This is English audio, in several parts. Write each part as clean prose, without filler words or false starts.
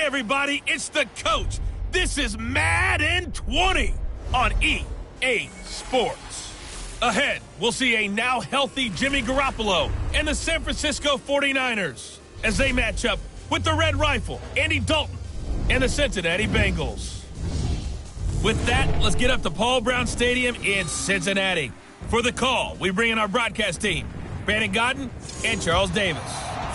everybody, it's the coach. This is Madden 20 on EA Sports. Ahead, we'll see a now healthy Jimmy Garoppolo and the San Francisco 49ers as they match up with the Red Rifle, Andy Dalton, and the Cincinnati Bengals. With that, let's get up to Paul Brown Stadium in Cincinnati. For the call, we bring in our broadcast team, Brandon Godden and Charles Davis.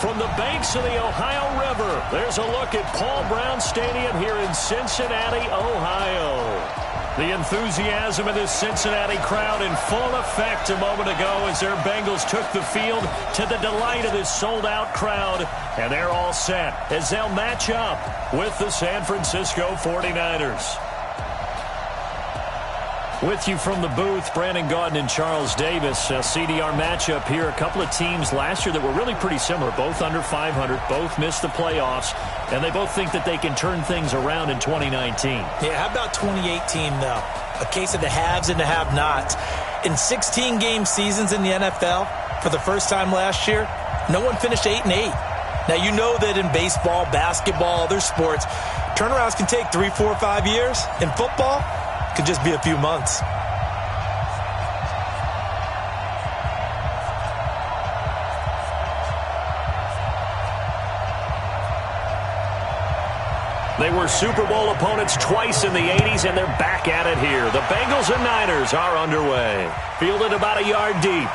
From the banks of the Ohio River, there's a look at Paul Brown Stadium here in Cincinnati, Ohio. The enthusiasm of this Cincinnati crowd in full effect a moment ago as their Bengals took the field to the delight of this sold-out crowd. And they're all set as they'll match up with the San Francisco 49ers. With you from the booth, Brandon Gaudin and Charles Davis. CDR matchup here. A couple of teams last year that were really pretty similar. Both under 500. Both missed the playoffs. And they both think that they can turn things around in 2019. Yeah, how about 2018, though? A case of the haves and the have-nots. In 16-game seasons in the NFL, for the first time last year, no one finished 8-8. Now, you know that in baseball, basketball, other sports, turnarounds can take 3, 4, 5 years. In football, could just be a few months. They were Super Bowl opponents twice in the 80s, and they're back at it here. The Bengals and Niners are underway. Fielded about a yard deep.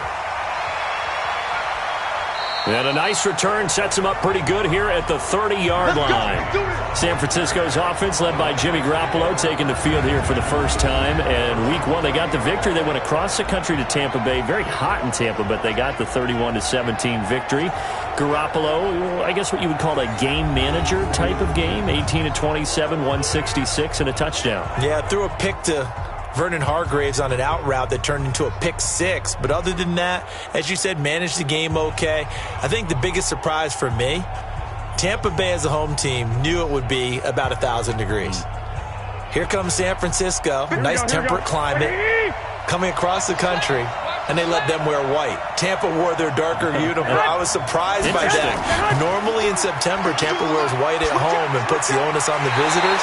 And a nice return sets them up pretty good here at the 30-yard line. San Francisco's offense led by Jimmy Garoppolo taking the field here for the first time. And week one, they got the victory. They went across the country to Tampa Bay. Very hot in Tampa, but they got the 31-17 victory. Garoppolo, I guess what you would call a game manager type of game. 18-27, 166, and a touchdown. Yeah, threw a pick to Vernon Hargraves on an out route that turned into a pick six. But other than that, as you said, managed the game okay. I think the biggest surprise for me, Tampa Bay as a home team knew it would be about 1,000 degrees. Here comes San Francisco, nice temperate climate, coming across the country, and they let them wear white. Tampa wore their darker uniform. I was surprised by that. Normally in September, Tampa wears white at home and puts the onus on the visitors.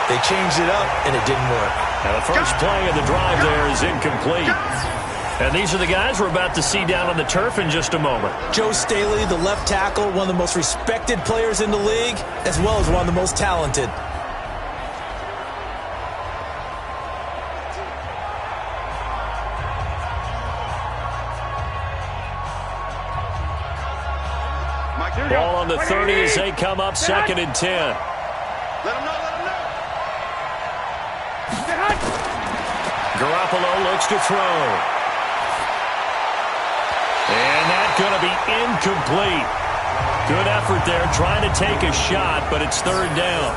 They changed it up, and it didn't work. Now the first play of the drive there is incomplete. And these are the guys we're about to see down on the turf in just a moment. Joe Staley, the left tackle, one of the most respected players in the league, as well as one of the most talented. Ball on the 30 as they come up 2nd and 10. Let him know. Garoppolo looks to throw. And that's going to be incomplete. Good effort there trying to take a shot, but it's 3rd down.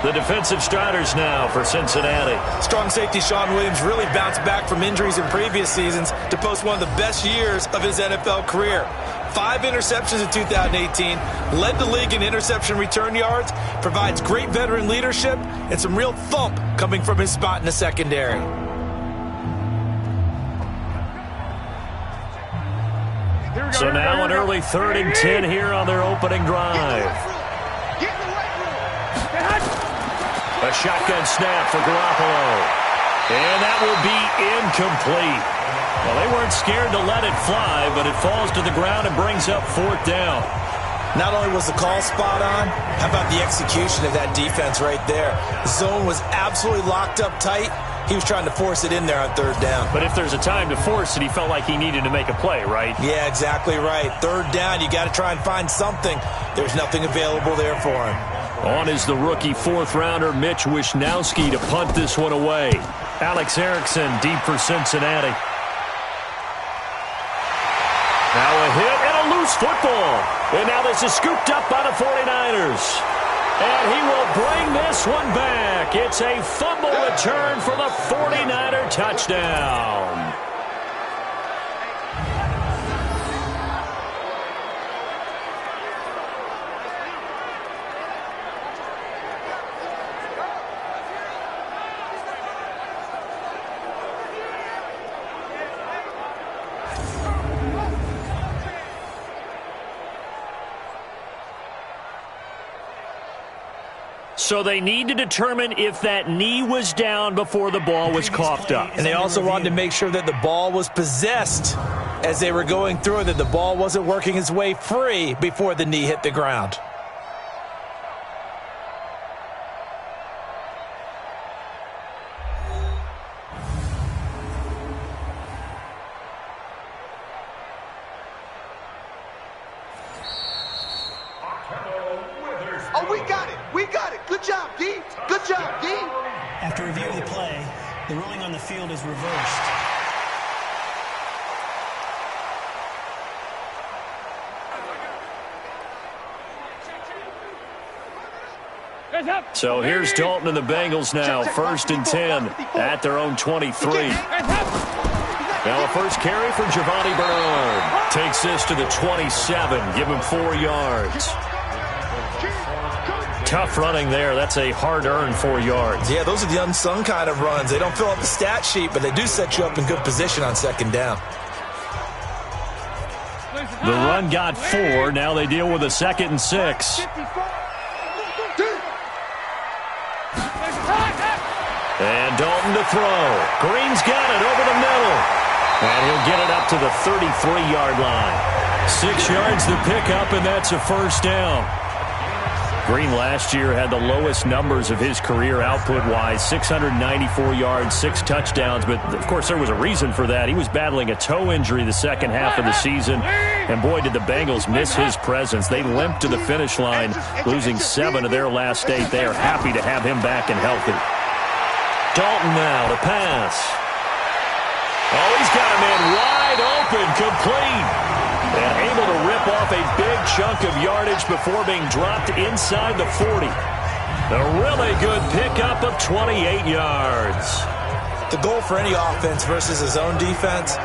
The defensive starters now for Cincinnati. Strong safety Sean Williams really bounced back from injuries in previous seasons to post one of the best years of his NFL career. 5 interceptions in 2018, led the league in interception return yards, provides great veteran leadership, and some real thump coming from his spot in the secondary. So now an early 3rd and 10 here on their opening drive. A shotgun snap for Garoppolo. And that will be incomplete. Well, they weren't scared to let it fly, but it falls to the ground and brings up 4th down. Not only was the call spot on, how about the execution of that defense right there? The zone was absolutely locked up tight. He was trying to force it in there on 3rd down. But if there's a time to force it, he felt like he needed to make a play, right? Yeah, exactly right. 3rd down, you got to try and find something. There's nothing available there for him. On is the rookie 4th-rounder Mitch Wishnowsky to punt this one away. Alex Erickson deep for Cincinnati. Now a hit and a loose football. And now this is scooped up by the 49ers. And he will bring this one back. It's a fumble return for the 49er touchdown. So they need to determine if that knee was down before the ball was coughed up. And they also wanted to make sure that the ball was possessed as they were going through it, that the ball wasn't working its way free before the knee hit the ground. Oh, we got it. We got it. Good job, D. Good job, D. After review of the play, the ruling on the field is reversed. So here's Dalton and the Bengals now, 1st and 10 at their own 23. Now a first carry for Giovanni Bernard. Takes this to the 27, give him 4 yards. Tough running there. That's a hard-earned 4 yards. Yeah, those are the unsung kind of runs. They don't fill up the stat sheet, but they do set you up in good position on 2nd down. The run got 4. Now they deal with a 2nd and 6. And Dalton to throw. Green's got it over the middle. And he'll get it up to the 33-yard line. 6 yards the pickup, and that's a 1st down. Green last year had the lowest numbers of his career output-wise, 694 yards, 6 touchdowns. But, of course, there was a reason for that. He was battling a toe injury the second half of the season. And, boy, did the Bengals miss his presence. They limped to the finish line, losing 7 of their last 8. They are happy to have him back and healthy. Dalton now to pass. Oh, he's got a man wide open, complete. And able to rip off a big chunk of yardage before being dropped inside the 40. A really good pickup of 28 yards. The goal for any offense versus his own defense,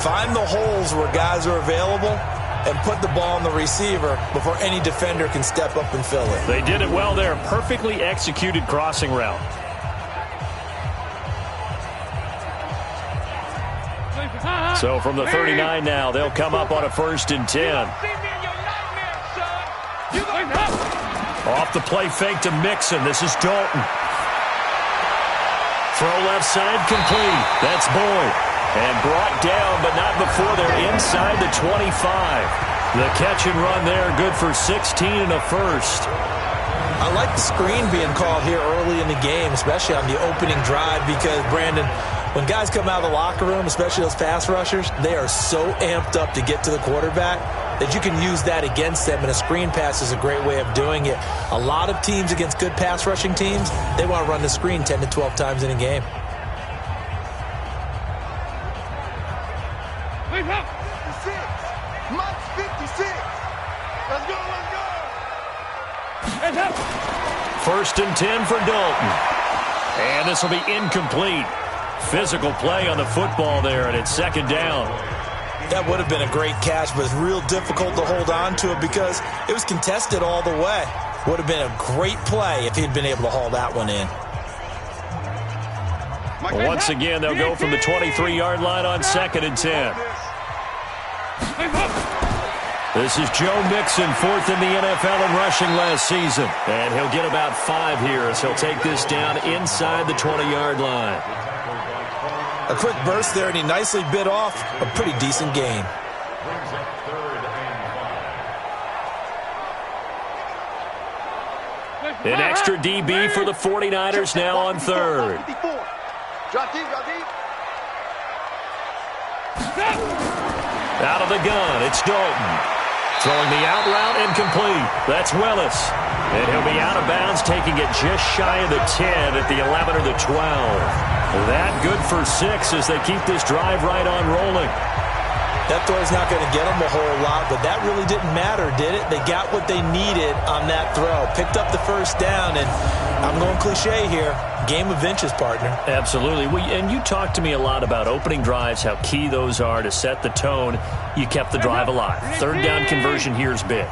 find the holes where guys are available and put the ball on the receiver before any defender can step up and fill it. They did it well there. Perfectly executed crossing route. So from the 39 now, they'll come up on a 1st and 10. Off the play fake to Mixon. This is Dalton. Throw left side complete. That's Boyd. And brought down, but not before they're inside the 25. The catch and run there, good for 16 and a 1st. I like the screen being called here early in the game, especially on the opening drive, because, Brandon, when guys come out of the locker room, especially those pass rushers, they are so amped up to get to the quarterback that you can use that against them, and a screen pass is a great way of doing it. A lot of teams against good pass rushing teams, they want to run the screen 10 to 12 times in a game. 56. Mike's 56. Let's go, let's go. 1st and 10 for Dalton. And this will be incomplete. Physical play on the football there, and it's 2nd down. That would have been a great catch, but it's real difficult to hold on to it because it was contested all the way. Would have been a great play if he'd been able to haul that one in. Once again, they'll go from the 23-yard line on 2nd and 10. This is Joe Mixon, 4th in the NFL in rushing last season. And he'll get about 5 here as he'll take this down inside the 20-yard line. A quick burst there, and he nicely bit off a pretty decent gain. An extra DB for the 49ers now on 3rd. Drop deep, drop deep. Out of the gun, it's Dalton. Throwing the out route incomplete. That's Willis. And he'll be out of bounds, taking it just shy of the 10 at the 11 or the 12. That good for 6 as they keep this drive right on rolling. That throw's not going to get them a whole lot, but that really didn't matter, did it? They got what they needed on that throw. Picked up the 1st down, and I'm going cliche here. Game of inches, partner. Absolutely. And you talked to me a lot about opening drives, how key those are to set the tone. You kept the drive alive. 3rd down conversion here is big.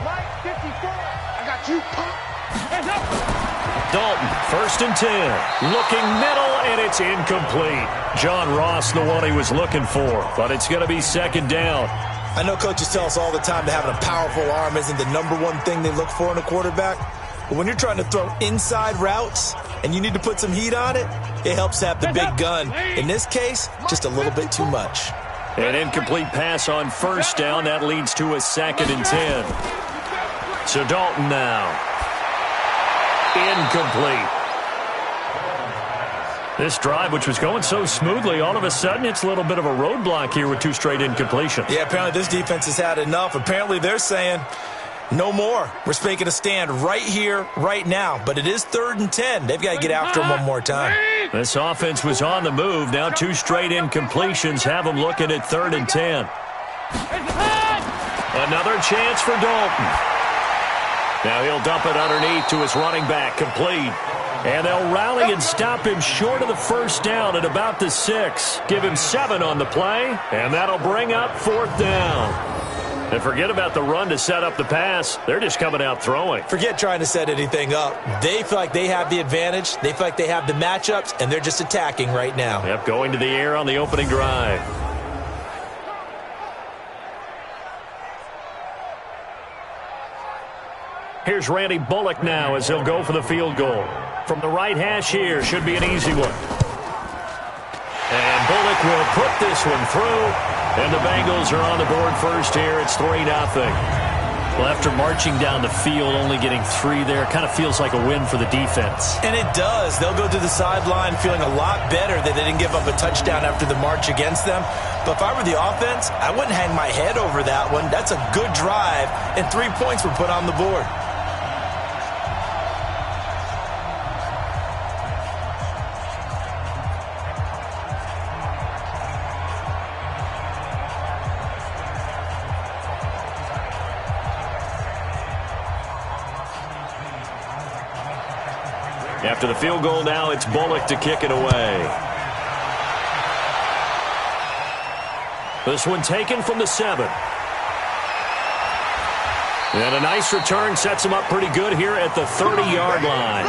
Mike, 54. I got you, pop. Dalton, 1st and 10. Looking middle, and it's incomplete. John Ross, the one he was looking for, but it's going to be 2nd down. I know coaches tell us all the time that having a powerful arm isn't the #1 thing they look for in a quarterback. But when you're trying to throw inside routes and you need to put some heat on it, it helps to have the big gun. In this case, just a little bit too much. An incomplete pass on first down. That leads to a 2nd and 10. So Dalton now. Incomplete. This drive, which was going so smoothly, all of a sudden it's a little bit of a roadblock here with 2 straight incompletions. Yeah, apparently this defense has had enough. Apparently they're saying, no more. We're making a stand right here, right now. But it is 3rd and 10. They've got to get after them one more time. This offense was on the move. Now 2 straight incompletions have them looking at 3rd and 10. Another chance for Dalton. Now he'll dump it underneath to his running back, complete. And they'll rally and stop him short of the first down at about the 6. Give him 7 on the play, and that'll bring up 4th down. And forget about the run to set up the pass. They're just coming out throwing. Forget trying to set anything up. They feel like they have the advantage. They feel like they have the matchups, and they're just attacking right now. Yep, going to the air on the opening drive. Here's Randy Bullock now as he'll go for the field goal. From the right hash here, should be an easy one. And Bullock will put this one through. And the Bengals are on the board first here. It's 3-0. Well, after marching down the field, only getting 3 there, kind of feels like a win for the defense. And it does. They'll go to the sideline feeling a lot better that they didn't give up a touchdown after the march against them. But if I were the offense, I wouldn't hang my head over that one. That's a good drive, and 3 points were put on the board. After the field goal now, it's Bullock to kick it away. This one taken from the 7. And a nice return sets him up pretty good here at the 30-yard line.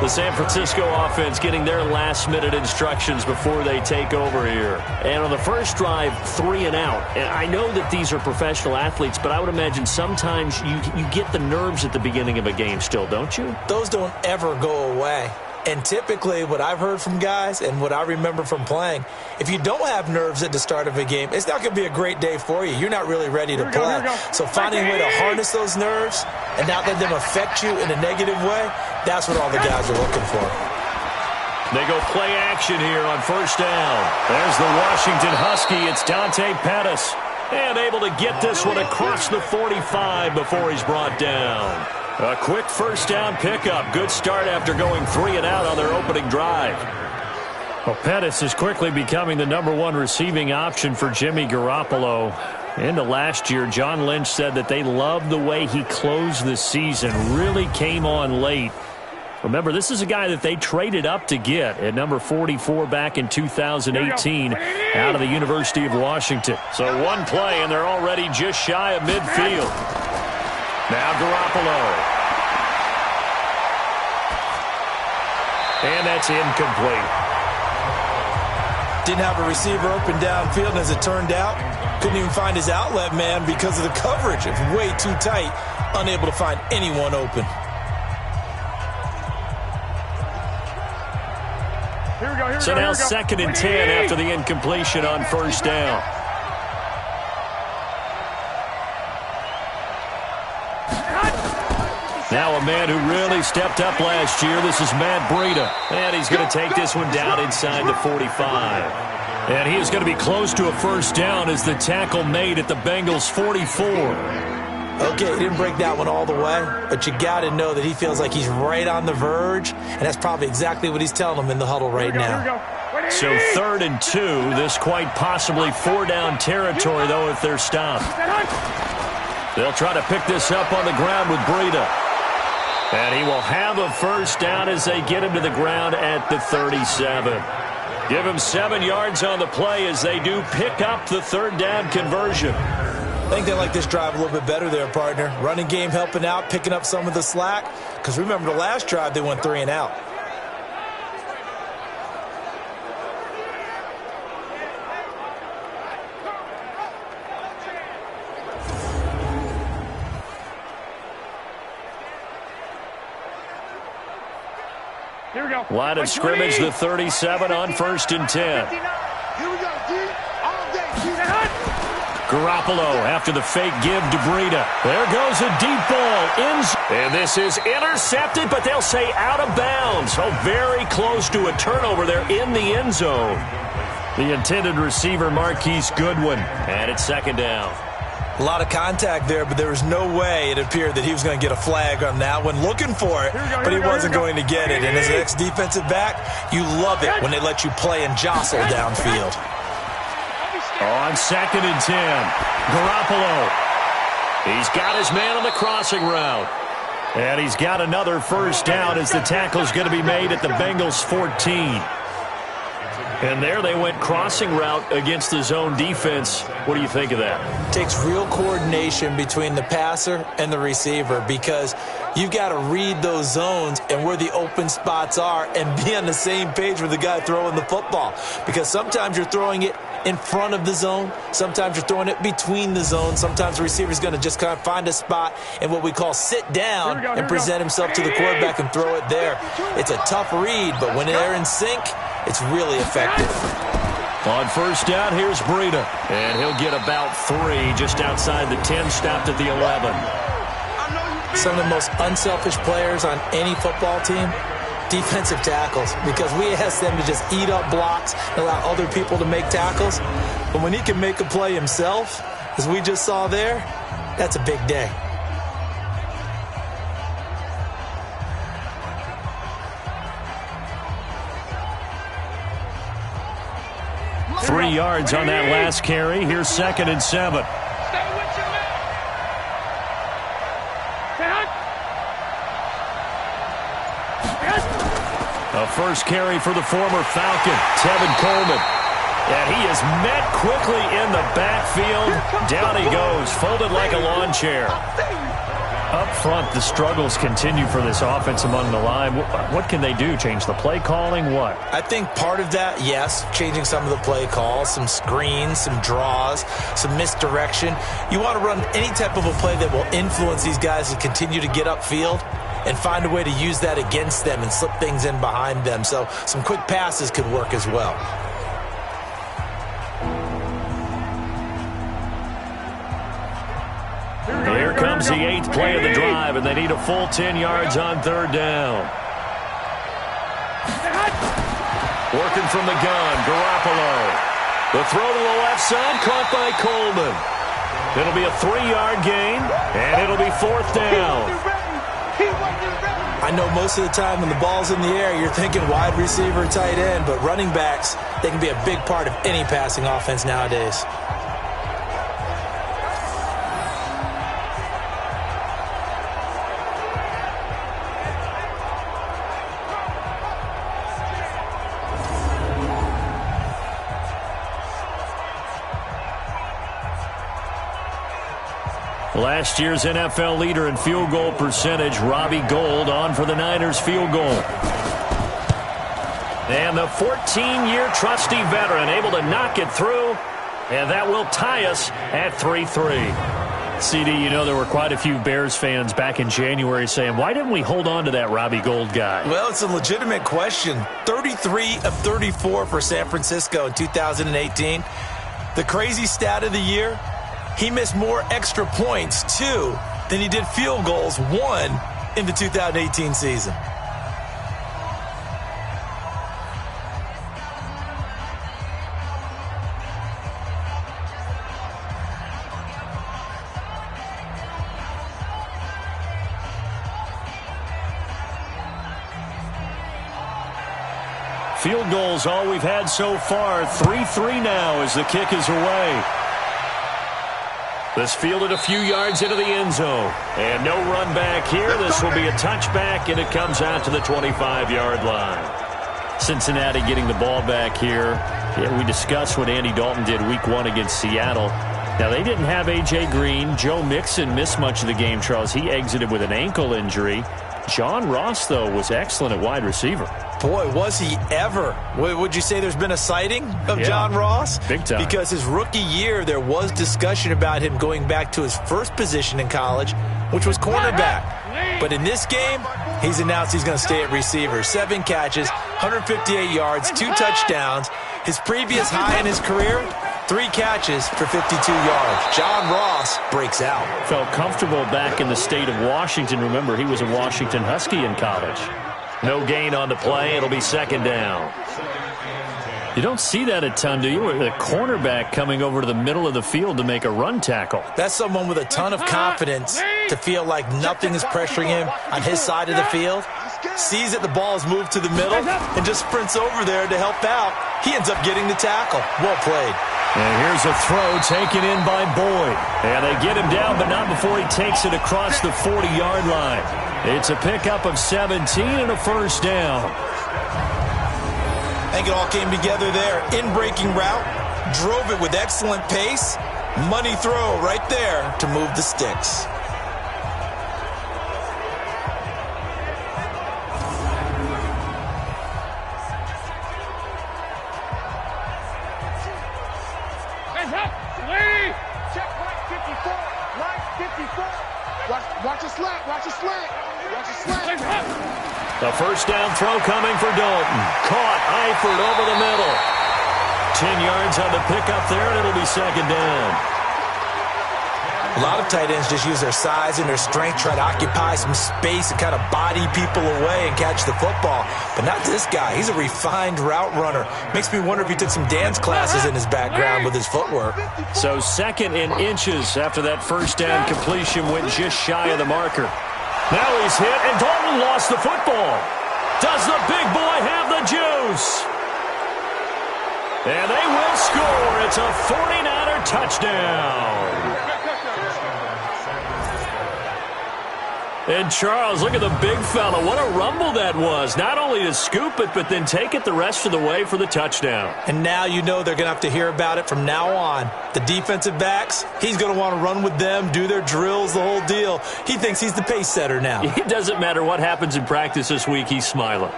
The San Francisco offense getting their last-minute instructions before they take over here. And on the first drive, 3 and out. And I know that these are professional athletes, but I would imagine sometimes you get the nerves at the beginning of a game still, don't you? Those don't ever go away. And typically what I've heard from guys and what I remember from playing, if you don't have nerves at the start of a game, it's not going to be a great day for you. You're not really ready to play. So finding a way to harness those nerves and not let them affect you in a negative way, that's what all the guys are looking for. They go play action here on first down. There's the Washington Husky. It's Dante Pettis. And able to get this one across the 45 before he's brought down. A quick first down pickup. Good start after going 3 and out on their opening drive. Well, Pettis is quickly becoming the #1 receiving option for Jimmy Garoppolo. Into last year, John Lynch said that they loved the way he closed the season. Really came on late. Remember, this is a guy that they traded up to get at number 44 back in 2018 out of the University of Washington. So one play, and they're already just shy of midfield. Now Garoppolo. And that's incomplete. Didn't have a receiver open downfield, and as it turned out, couldn't even find his outlet man because of the coverage. It was way too tight, unable to find anyone open. So now 2nd and 10 after the incompletion on first down. Now a man who really stepped up last year. This is Matt Breida. And he's going to take this one down inside the 45. And he is going to be close to a first down as the tackle made at the Bengals' 44. Okay, he didn't break that one all the way, but you got to know that he feels like he's right on the verge, and that's probably exactly what he's telling them in the huddle right now. So 3rd and 2, this quite possibly 4-down territory, though, if they're stopped. They'll try to pick this up on the ground with Breida. And he will have a first down as they get him to the ground at the 37. Give him 7 yards on the play as they do pick up the 3rd down conversion. I think they like this drive a little bit better there, partner. Running game helping out, picking up some of the slack. Because remember the last drive, they went 3 and out. Line of scrimmage, the 37 on 1st and 10. Here we go, D. All day. Garoppolo after the fake give to Breida. There goes a deep ball. And this is intercepted, but they'll say out of bounds. Oh, very close to a turnover there in the end zone. The intended receiver, Marquise Goodwin. And it's 2nd down. A lot of contact there, but there was no way it appeared that he was going to get a flag on that one. Looking for it, but he wasn't going to get it. And as an ex-defensive back, you love it when they let you play and jostle downfield. On 2nd and 10, Garoppolo. He's got his man on the crossing route. And he's got another 1st down as the tackle's going to be made at the Bengals 14. And there they went crossing route against the zone defense. What do you think of that? It takes real coordination between the passer and the receiver because you've got to read those zones and where the open spots are and be on the same page with the guy throwing the football. Because sometimes you're throwing it in front of the zone. Sometimes you're throwing it between the zones. Sometimes the receiver's going to just kind of find a spot and what we call sit down and present himself to the quarterback and throw it there. It's a tough read, but when they're in sync, it's really effective. On 1st down, here's Breida. And he'll get about 3 just outside the 10, stopped at the 11. Some of the most unselfish players on any football team, defensive tackles, because we ask them to just eat up blocks and allow other people to make tackles. But when he can make a play himself, as we just saw there, that's a big day. Three yards on that last carry. Here's 2nd and 7. A first carry for the former Falcon, Tevin Coleman. And he is met quickly in the backfield. Down he goes, folded like a lawn chair. Up front, the struggles continue for this offense among the line. What can they do? Change the play calling? What? I think part of that, yes, changing some of the play calls, some screens, some draws, some misdirection. You want to run any type of a play that will influence these guys to continue to get upfield and find a way to use that against them and slip things in behind them. So some quick passes could work as well. Here comes the 8th play of the drive, and they need a full 10 yards on 3rd down. Working from the gun, Garoppolo. The throw to the left side, caught by Coleman. It'll be a 3-yard gain, and it'll be 4th down. I know most of the time when the ball's in the air, you're thinking wide receiver, tight end, but running backs, they can be a big part of any passing offense nowadays. Last year's NFL leader in field goal percentage, Robbie Gould, on for the Niners field goal. And the 14-year trusty veteran able to knock it through, and that will tie us at 3-3. CD, you know there were quite a few Bears fans back in January saying, why didn't we hold on to that Robbie Gould guy? Well, it's a legitimate question. 33 of 34 for San Francisco in 2018. The crazy stat of the year, he missed more extra points, 2, than he did field goals, 1, in the 2018 season. Field goals all we've had so far. 3-3 now as the kick is away. This fielded a few yards into the end zone. And no run back here. This will be a touchback, and it comes out to the 25-yard line. Cincinnati getting the ball back here. Yeah, we discussed what Andy Dalton did week 1 against Seattle. Now, they didn't have A.J. Green. Joe Mixon missed much of the game, Charles. He exited with an ankle injury. John Ross, though, was excellent at wide receiver. Boy, was he ever. Would you say there's been a sighting of John Ross? Big time. Because his rookie year, there was discussion about him going back to his first position in college, which was cornerback. But in this game, He's announced he's going to stay at receiver. 7 catches, 158 yards, 2 touchdowns. His previous high in his career, 3 catches for 52 yards. John Ross breaks out. Felt comfortable back in the state of Washington. Remember, he was a Washington Husky in college. No gain on the play. It'll be second down. You don't see that a ton, do you? The cornerback coming over to the middle of the field to make a run tackle. That's someone with a ton of confidence to feel like nothing is pressuring him on his side of the field. Sees that the ball is moved to the middle and just sprints over there to help out. He ends up getting the tackle. Well played. And here's a throw taken in by Boyd. And they get him down, but not before he takes it across the 40-yard line. It's a pickup of 17 and a first down. I think it all came together there. In-breaking route, drove it with excellent pace. Money throw right there to move the sticks. Watch a slant. Watch a slant. Watch a slant. The first down throw coming for Dalton. Caught Eifert over the middle. 10 yards on the pickup there, and it'll be second down. A lot of tight ends just use their size and their strength, try to occupy some space and kind of body people away and catch the football. But not this guy. He's a refined route runner. Makes me wonder if he took some dance classes in his background with his footwork. So second in inches after that first down completion went just shy of the marker. Now he's hit, and Dalton lost the football. Does the big boy have the juice? And they will score. It's a 49er touchdown. And Charles, look at the big fella. What a rumble that was. Not only to scoop it, but then take it the rest of the way for the touchdown. And now you know they're going to have to hear about it from now on. The defensive backs, he's going to want to run with them, do their drills, the whole deal. He thinks he's the pace setter now. It doesn't matter what happens in practice this week, he's smiling.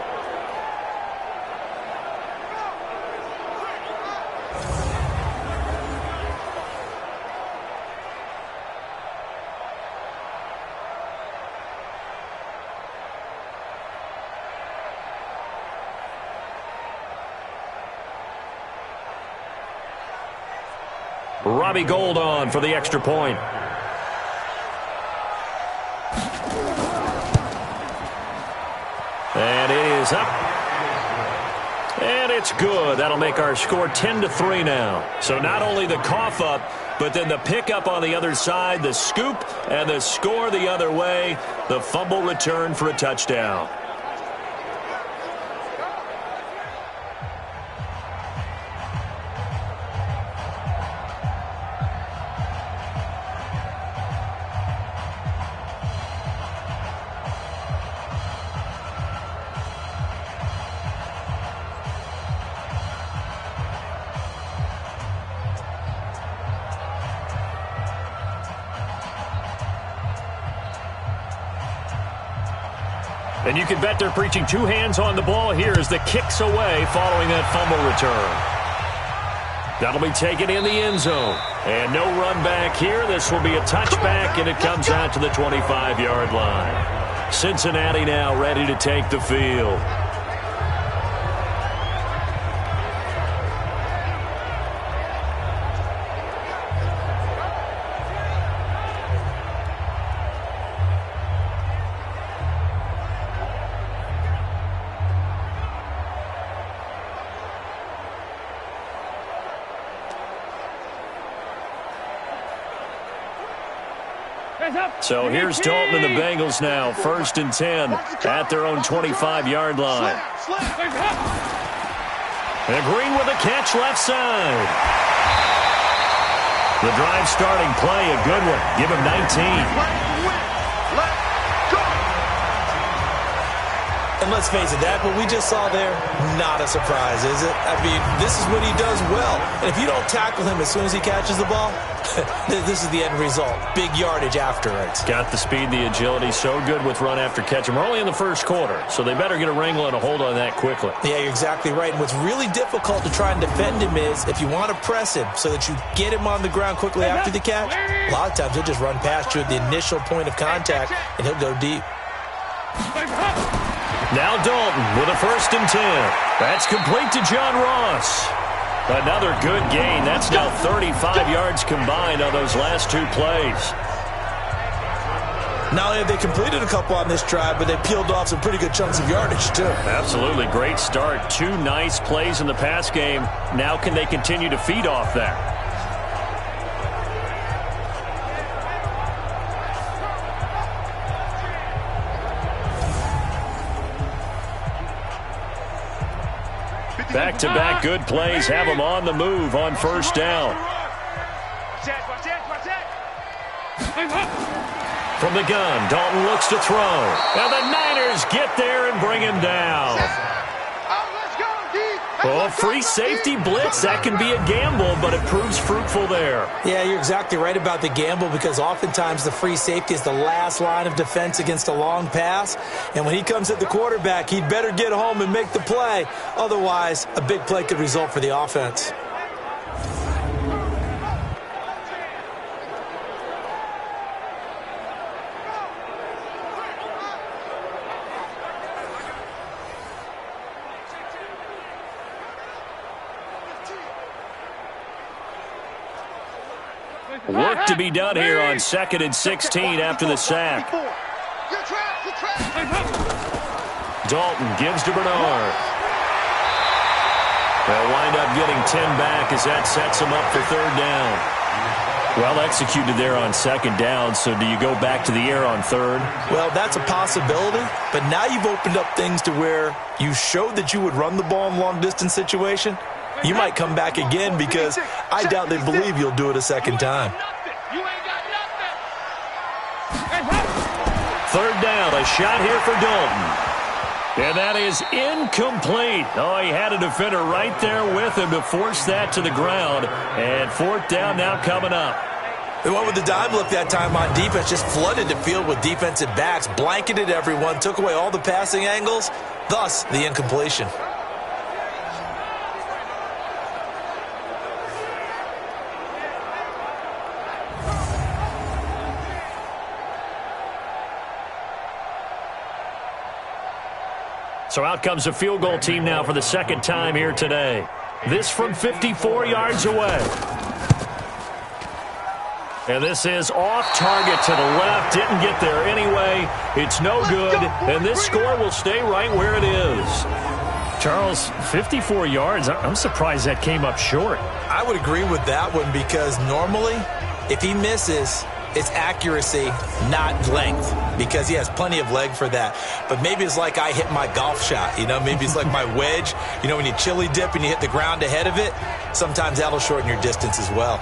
Robbie Gould on for the extra point. And it is up. And it's good. That'll make our score 10-3 now. So not only the cough up, but then the pickup on the other side, the scoop, and the score the other way. The fumble return for a touchdown. And you can bet they're preaching 2 hands on the ball here as the kicks away following that fumble return. That'll be taken in the end zone. And no run back here. This will be a touchback, and it comes out to the 25-yard line. Cincinnati now ready to take the field. So here's Dalton and the Bengals now, 1st and 10 at their own 25-yard line. And Green with a catch left side. The drive starting play, a good one. Give him 19. And let's face it, that what we just saw there, not a surprise, is it? I mean, this is what he does well. And if you don't tackle him as soon as he catches the ball, this is the end result. Big yardage afterwards. Got the speed, the agility, so good with run after catch. And we're only in the first quarter, so they better get a wrangle and a hold on that quickly. Yeah, you're exactly right. And what's really difficult to try and defend him is if you want to press him so that you get him on the ground quickly after the catch, a lot of times he'll just run past you at the initial point of contact, and he'll go deep. Now Dalton with a 1st and 10. That's complete to John Ross. Another good gain. That's now 35 yards combined on those last 2 plays. Not only have they completed a couple on this drive, but they peeled off some pretty good chunks of yardage, too. Absolutely. Great start. 2 nice plays in the pass game. Now can they continue to feed off that? Back-to-back good plays have them on the move on 1st down. From the gun, Dalton looks to throw. And the Niners get there and bring him down. Oh, free safety blitz. That can be a gamble, but it proves fruitful there. Yeah, you're exactly right about the gamble because oftentimes the free safety is the last line of defense against a long pass. And when he comes at the quarterback, he'd better get home and make the play. Otherwise, a big play could result for the offense. Work to be done here on 2nd and 16 after the sack. Dalton gives to Bernard. They'll wind up getting 10 back as that sets them up for 3rd down. Well executed there on 2nd down, so do you go back to the air on 3rd? Well, that's a possibility, but now you've opened up things to where you showed that you would run the ball in long-distance situation. You might come back again because I doubt they believe you'll do it a 2nd time. 3rd down, a shot here for Dalton. And that is incomplete. Oh, he had a defender right there with him to force that to the ground. And 4th down now coming up. They went with the dime look that time on defense, just flooded the field with defensive backs, blanketed everyone, took away all the passing angles, thus the incompletion. So out comes a field goal team now for the 2nd time here today. This from 54 yards away. And this is off target to the left. Didn't get there anyway. It's no good. And this score will stay right where it is. Charles, 54 yards. I'm surprised that came up short. I would agree with that one because normally if he misses, it's accuracy, not length, because he has plenty of leg for that. But maybe it's like I hit my golf shot, you know? Maybe it's like my wedge. You know, when you chili dip and you hit the ground ahead of it, sometimes that'll shorten your distance as well.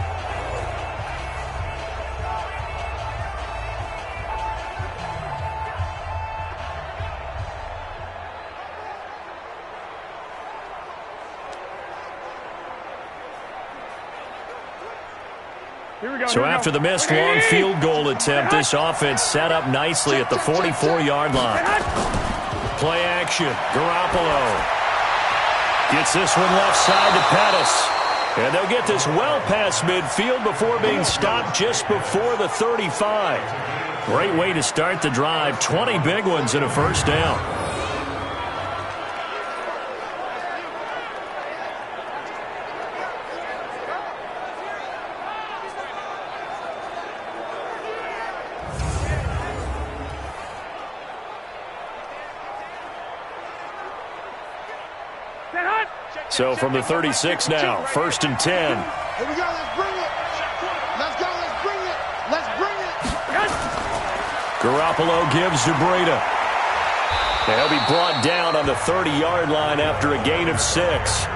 So after the missed long field goal attempt, this offense set up nicely at the 44-yard line. Play action. Garoppolo gets this one left side to Pettis. And they'll get this well past midfield before being stopped just before the 35. Great way to start the drive. 20 big ones and a 1st down. So from the 36 now, 1st and 10. Here we go, let's bring it. Let's go, let's bring it. Let's bring it. Garoppolo gives to Breida. They'll be brought down on the 30-yard line after a gain of 6.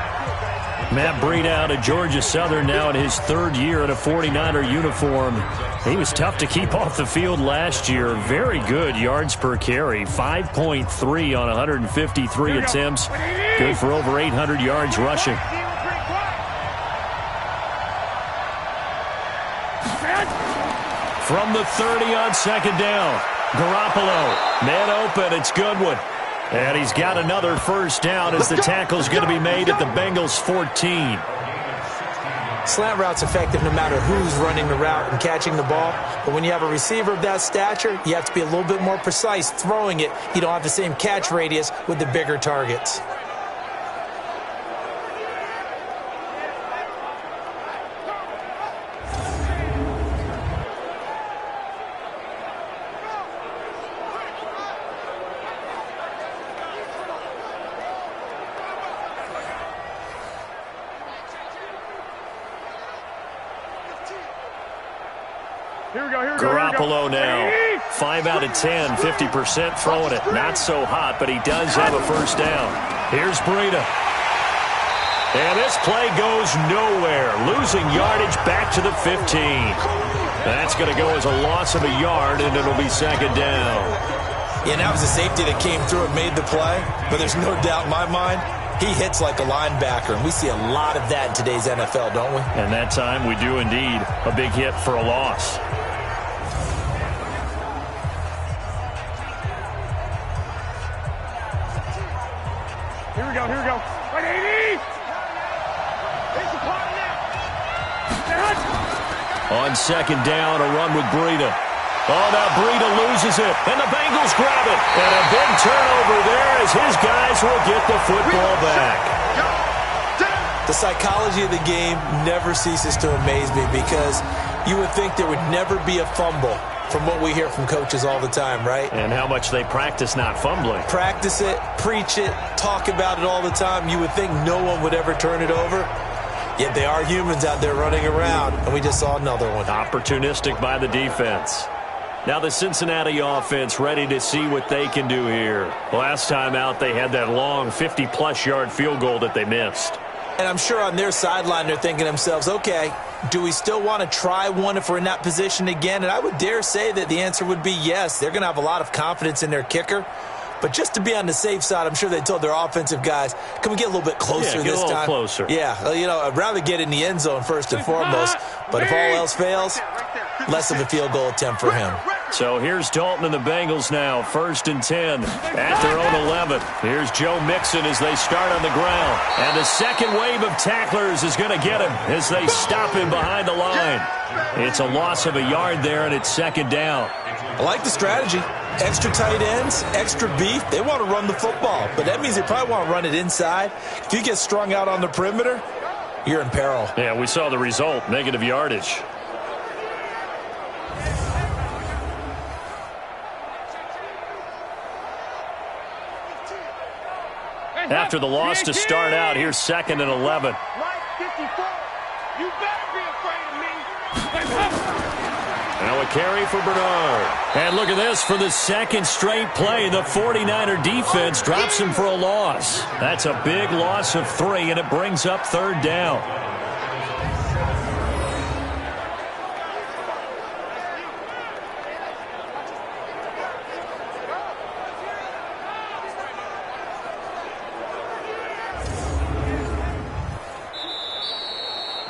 Matt Breida out of Georgia Southern now in his 3rd year in a 49er uniform. He was tough to keep off the field last year. Very good yards per carry. 5.3 on 153 attempts. Good for over 800 yards rushing. From the 30 on 2nd down. Garoppolo, man open, it's Goodwin. And he's got another 1st down as the tackle's going to be made at the Bengals 14. Slant route's effective no matter who's running the route and catching the ball. But when you have a receiver of that stature, you have to be a little bit more precise throwing it. You don't have the same catch radius with the bigger targets. Garoppolo now. 5 out of 10, 50% throwing it. Not so hot, but he does have a first down. Here's Breida. And this play goes nowhere. Losing yardage back to the 15. That's going to go as a loss of a yard, and it'll be second down. Yeah, and that was a safety that came through and made the play. But there's no doubt in my mind, he hits like a linebacker, and we see a lot of that in today's NFL, don't we? And that time we do indeed. A big hit for a loss. Here we go. Right, 80! It's a part now. On second down, a run with Breida. Oh, now Breida loses it, and the Bengals grab it. And a big turnover there as his guys will get the football back. The psychology of the game never ceases to amaze me because you would think there would never be a fumble from what we hear from coaches all the time, right? And how much they practice not fumbling. Practice it, preach it, talk about it all the time. You would think no one would ever turn it over. Yet they are humans out there running around, and we just saw another one. Opportunistic by the defense. Now the Cincinnati offense ready to see what they can do here. Last time out, they had that long 50-plus yard field goal that they missed. And I'm sure on their sideline they're thinking to themselves, okay, do we still want to try one if we're in that position again? And I would dare say that the answer would be yes. They're going to have a lot of confidence in their kicker. But just to be on the safe side, I'm sure they told their offensive guys, can we get a little bit closer this time? Get a little closer. Yeah, you know, I'd rather get in the end zone first and foremost. But if all else fails, less of a field goal attempt for him. So here's Dalton and the Bengals now, 1st and 10 at their own 11. Here's Joe Mixon as they start on the ground. And the second wave of tacklers is going to get him as they stop him behind the line. It's a loss of a yard there, and it's second down. I like the strategy. Extra tight ends, extra beef. They want to run the football, but that means they probably want to run it inside. If you get strung out on the perimeter, you're in peril. Yeah, we saw the result, negative yardage. After the loss to start out, here's 2nd and 11. Now a carry for Bernard. And look at this, for the second straight play, the 49er defense drops him for a loss. That's a big loss of 3, and it brings up 3rd down.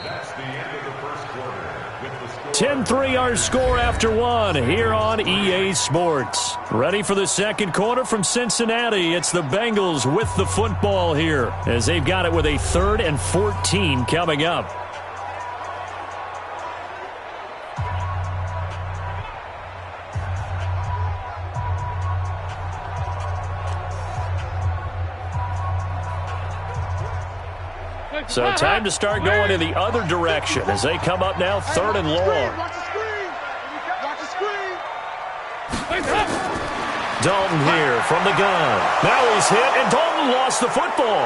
That's the end of the first quarter. 10-3 our score after 1 here on EA Sports. Ready for the second quarter from Cincinnati. It's the Bengals with the football here as they've got it with a 3rd and 14 coming up. So time to start going in the other direction as they come up now 3rd and long. Dalton here from the gun. Now he's hit, and Dalton lost the football.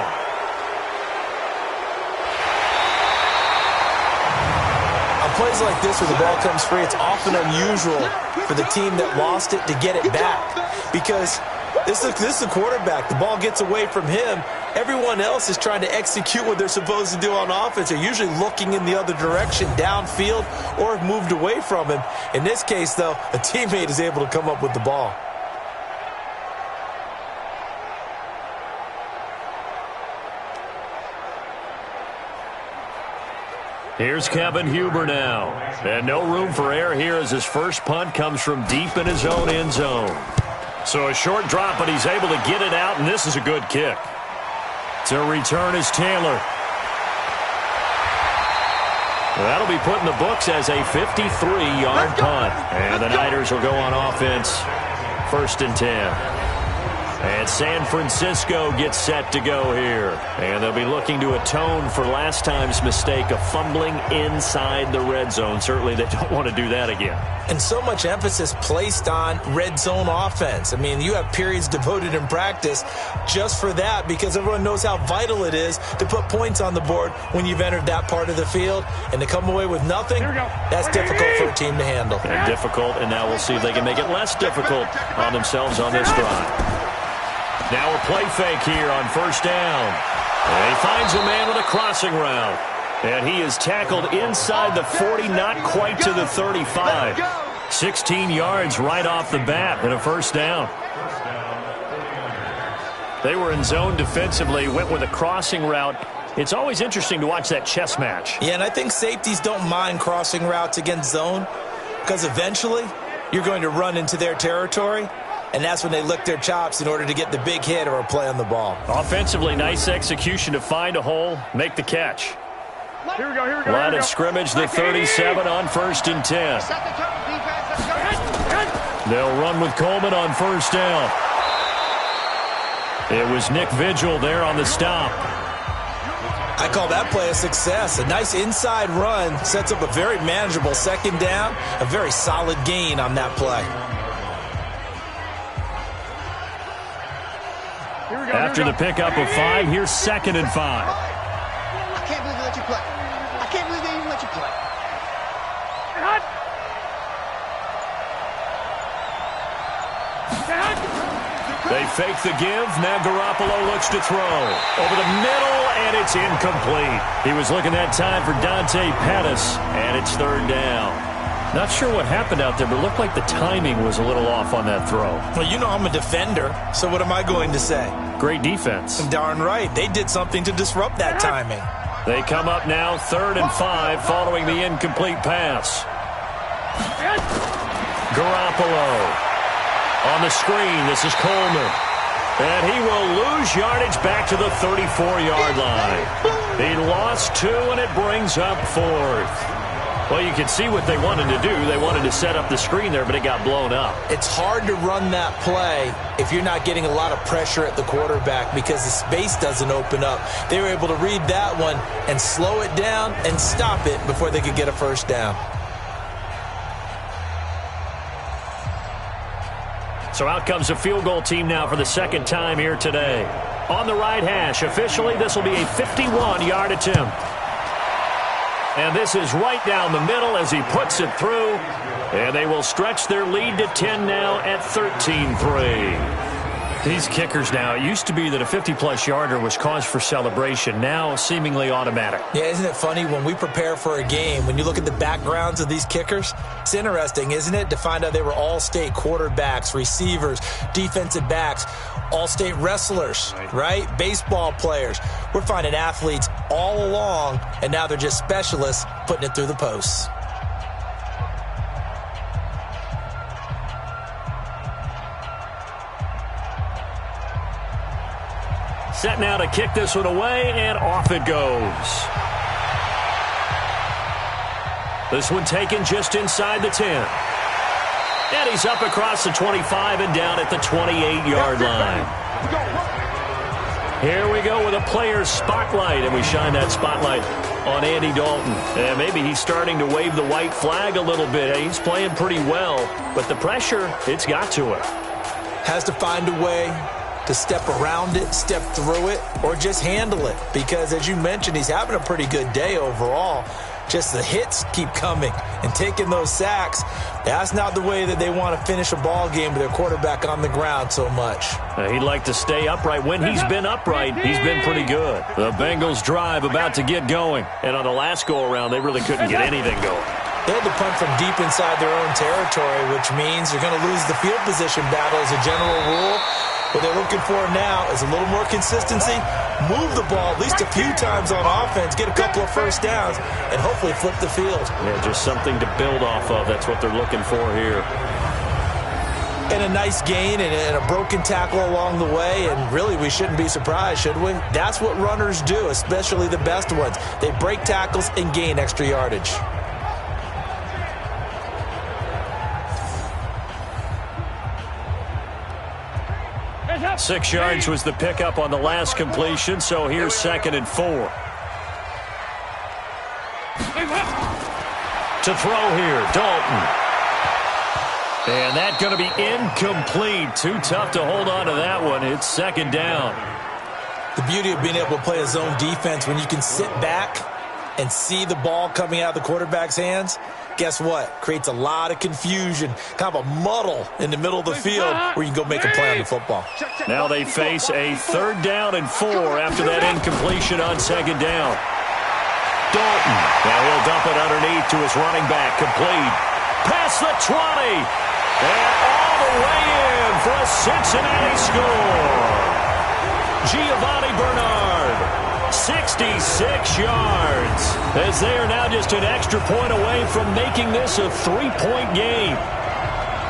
On plays like this where the ball comes free, it's often unusual for the team that lost it to get it back because this is the quarterback. The ball gets away from him. Everyone else is trying to execute what they're supposed to do on offense. They're usually looking in the other direction, downfield, or have moved away from him. In this case, though, a teammate is able to come up with the ball. Here's Kevin Huber now. And no room for error here as his first punt comes from deep in his own end zone. So a short drop, but he's able to get it out, and this is a good kick. To return is Taylor. That'll be put in the books as a 53-yard punt. And the Niners will go on offense, 1st and 10. And San Francisco gets set to go here. And they'll be looking to atone for last time's mistake of fumbling inside the red zone. Certainly they don't want to do that again. And so much emphasis placed on red zone offense. I mean, you have periods devoted in practice just for that because everyone knows how vital it is to put points on the board when you've entered that part of the field. And to come away with nothing, that's difficult for a team to handle. And difficult, and now we'll see if they can make it less difficult on themselves on this drive. Now a play fake here on 1st down. And he finds a man with a crossing route. And he is tackled inside the 40, not quite to the 35. 16 yards right off the bat and a 1st down. They were in zone defensively, went with a crossing route. It's always interesting to watch that chess match. Yeah, and I think safeties don't mind crossing routes against zone because eventually you're going to run into their territory. And that's when they lick their chops in order to get the big hit or a play on the ball. Offensively, nice execution to find a hole, make the catch. Here we go. Line of scrimmage, the 37 on 1st and 10. They'll run with Coleman on 1st down. It was Nick Vigil there on the stop. I call that play a success. A nice inside run sets up a very manageable 2nd down. A very solid gain on that play. After the pickup of 5, here's 2nd and 5. I can't believe they let you play. I can't believe they even let you play. They fake the give. Now Garoppolo looks to throw. Over the middle, and it's incomplete. He was looking that time for Dante Pettis, and it's 3rd down. Not sure what happened out there, but it looked like the timing was a little off on that throw. Well, you know I'm a defender, so what am I going to say? Great defense. Darn right. They did something to disrupt that timing. They come up now 3rd and 5 following the incomplete pass. Garoppolo on the screen. This is Coleman. And he will lose yardage back to the 34-yard line. He lost 2, and it brings up 4th. Well, you can see what they wanted to do. They wanted to set up the screen there, but it got blown up. It's hard to run that play if you're not getting a lot of pressure at the quarterback because the space doesn't open up. They were able to read that one and slow it down and stop it before they could get a 1st down. So out comes a field goal team now for the 2nd time here today. On the right hash, officially, this will be a 51-yard attempt. And this is right down the middle as he puts it through. And they will stretch their lead to 10 now at 13-3. These kickers now, it used to be that a 50-plus yarder was cause for celebration. Now seemingly automatic. Yeah, isn't it funny when we prepare for a game, when you look at the backgrounds of these kickers, it's interesting, isn't it, to find out they were all-state quarterbacks, receivers, defensive backs, all-state wrestlers, right? Baseball players. We're finding athletes all along, and now they're just specialists putting it through the posts. Set now to kick this one away, and off it goes. This one taken just inside the 10. And he's up across the 25 and down at the 28-yard line. Here we go with a player's spotlight, and we shine that spotlight on Andy Dalton. And maybe he's starting to wave the white flag a little bit. He's playing pretty well, but the pressure, it's got to him. Has to find a way to step around it, step through it, or just handle it. Because, as you mentioned, he's having a pretty good day overall. Just the hits keep coming and taking those sacks. That's not the way that they want to finish a ball game with their quarterback on the ground so much. He'd like to stay upright. When he's been upright, he's been pretty good. The Bengals drive about to get going. And on the last go-around, they really couldn't get anything going. They had to punt from deep inside their own territory, which means you're going to lose the field position battle as a general rule. What they're looking for now is a little more consistency, move the ball at least a few times on offense, get a couple of 1st downs, and hopefully flip the field. Yeah, just something to build off of. That's what they're looking for here. And a nice gain and a broken tackle along the way, and really we shouldn't be surprised, should we? That's what runners do, especially the best ones. They break tackles and gain extra yardage. Six yards was the pickup on the last completion, so here's 2nd and 4. To throw here, Dalton. And that's going to be incomplete. Too tough to hold on to that one. It's 2nd down. The beauty of being able to play a zone defense when you can sit back and see the ball coming out of the quarterback's hands, guess what? Creates a lot of confusion, kind of a muddle in the middle of the field where you can go make a play on the football. Now they face a 3rd down and 4 after that incompletion on 2nd down. Dalton. Now he'll dump it underneath to his running back. Complete. Past the 20. And all the way in for a Cincinnati score. Giovanni Bernard, 66 yards, as they are now just an extra point away from making this a 3-point game.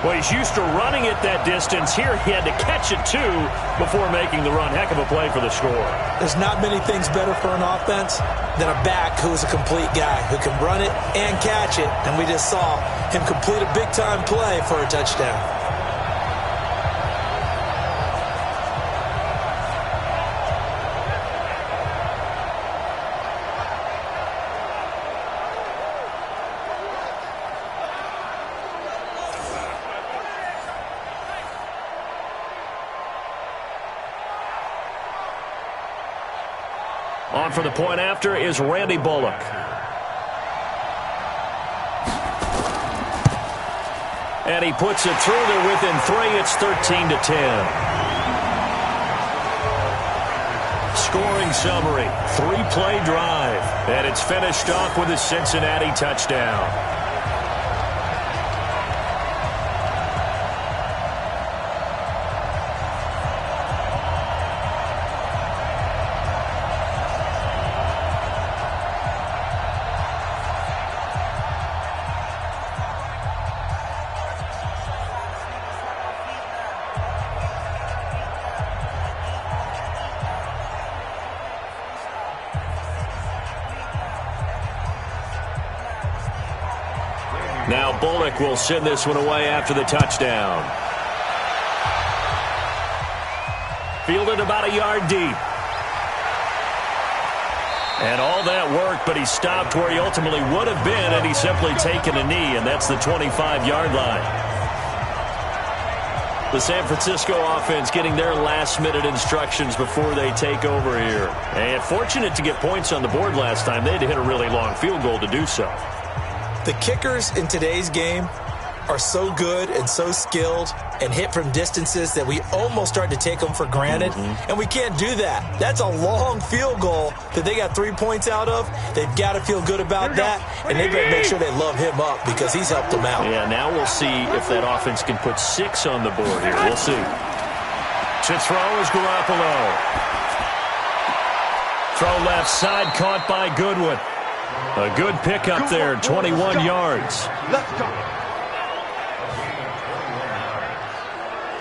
Well, he's used to running it that distance. Here he had to catch it, too, before making the run. Heck of a play for the score. There's not many things better for an offense than a back who's a complete guy, who can run it and catch it. And we just saw him complete a big-time play for a touchdown. On for the point after is Randy Bullock. And he puts it through there within 3. It's 13-10. Scoring summary, 3-play drive. And it's finished off with a Cincinnati touchdown. Now Bullock will send this one away after the touchdown. Fielded about a yard deep. And all that work, but he stopped where he ultimately would have been, and he's simply taken a knee, and that's the 25-yard line. The San Francisco offense getting their last-minute instructions before they take over here. And fortunate to get points on the board last time. They had to hit a really long field goal to do so. The kickers in today's game are so good and so skilled and hit from distances that we almost start to take them for granted. And we can't do that. That's a long field goal that they got 3 points out of. They've got to feel good about that, and they better make sure they love him up because he's helped them out. Yeah, now we'll see if that offense can put 6 on the board here. We'll see. To throw is Garoppolo. Throw left side, caught by Goodwin. A good pickup there, 21 yards. Let's go.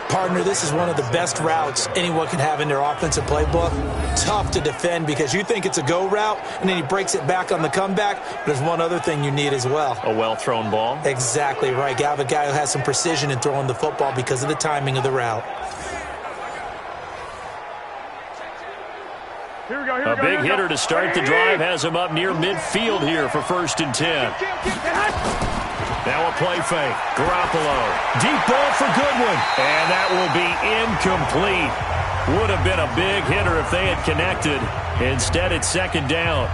Partner, this is one of the best routes anyone can have in their offensive playbook. Tough to defend because you think it's a go route, and then he breaks it back on the comeback. There's one other thing you need as well. A well-thrown ball. Exactly right. You have a guy who has some precision in throwing the football because of the timing of the route. A big hitter to start the drive has him up near midfield here for 1st and 10. Now a play fake. Garoppolo. Deep ball for Goodwin. And that will be incomplete. Would have been a big hitter if they had connected. Instead, it's 2nd down.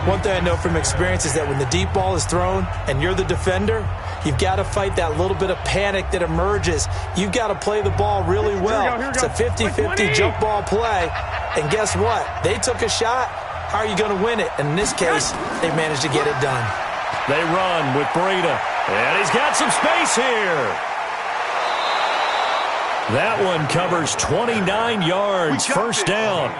One thing I know from experience is that when the deep ball is thrown and you're the defender, you've got to fight that little bit of panic that emerges. You've got to play the ball really well. It's a 50-50 jump ball play. And guess what? They took a shot. How are you going to win it? And in this case, they managed to get it done. They run with Breida. And he's got some space here. That one covers 29 yards. 1st down.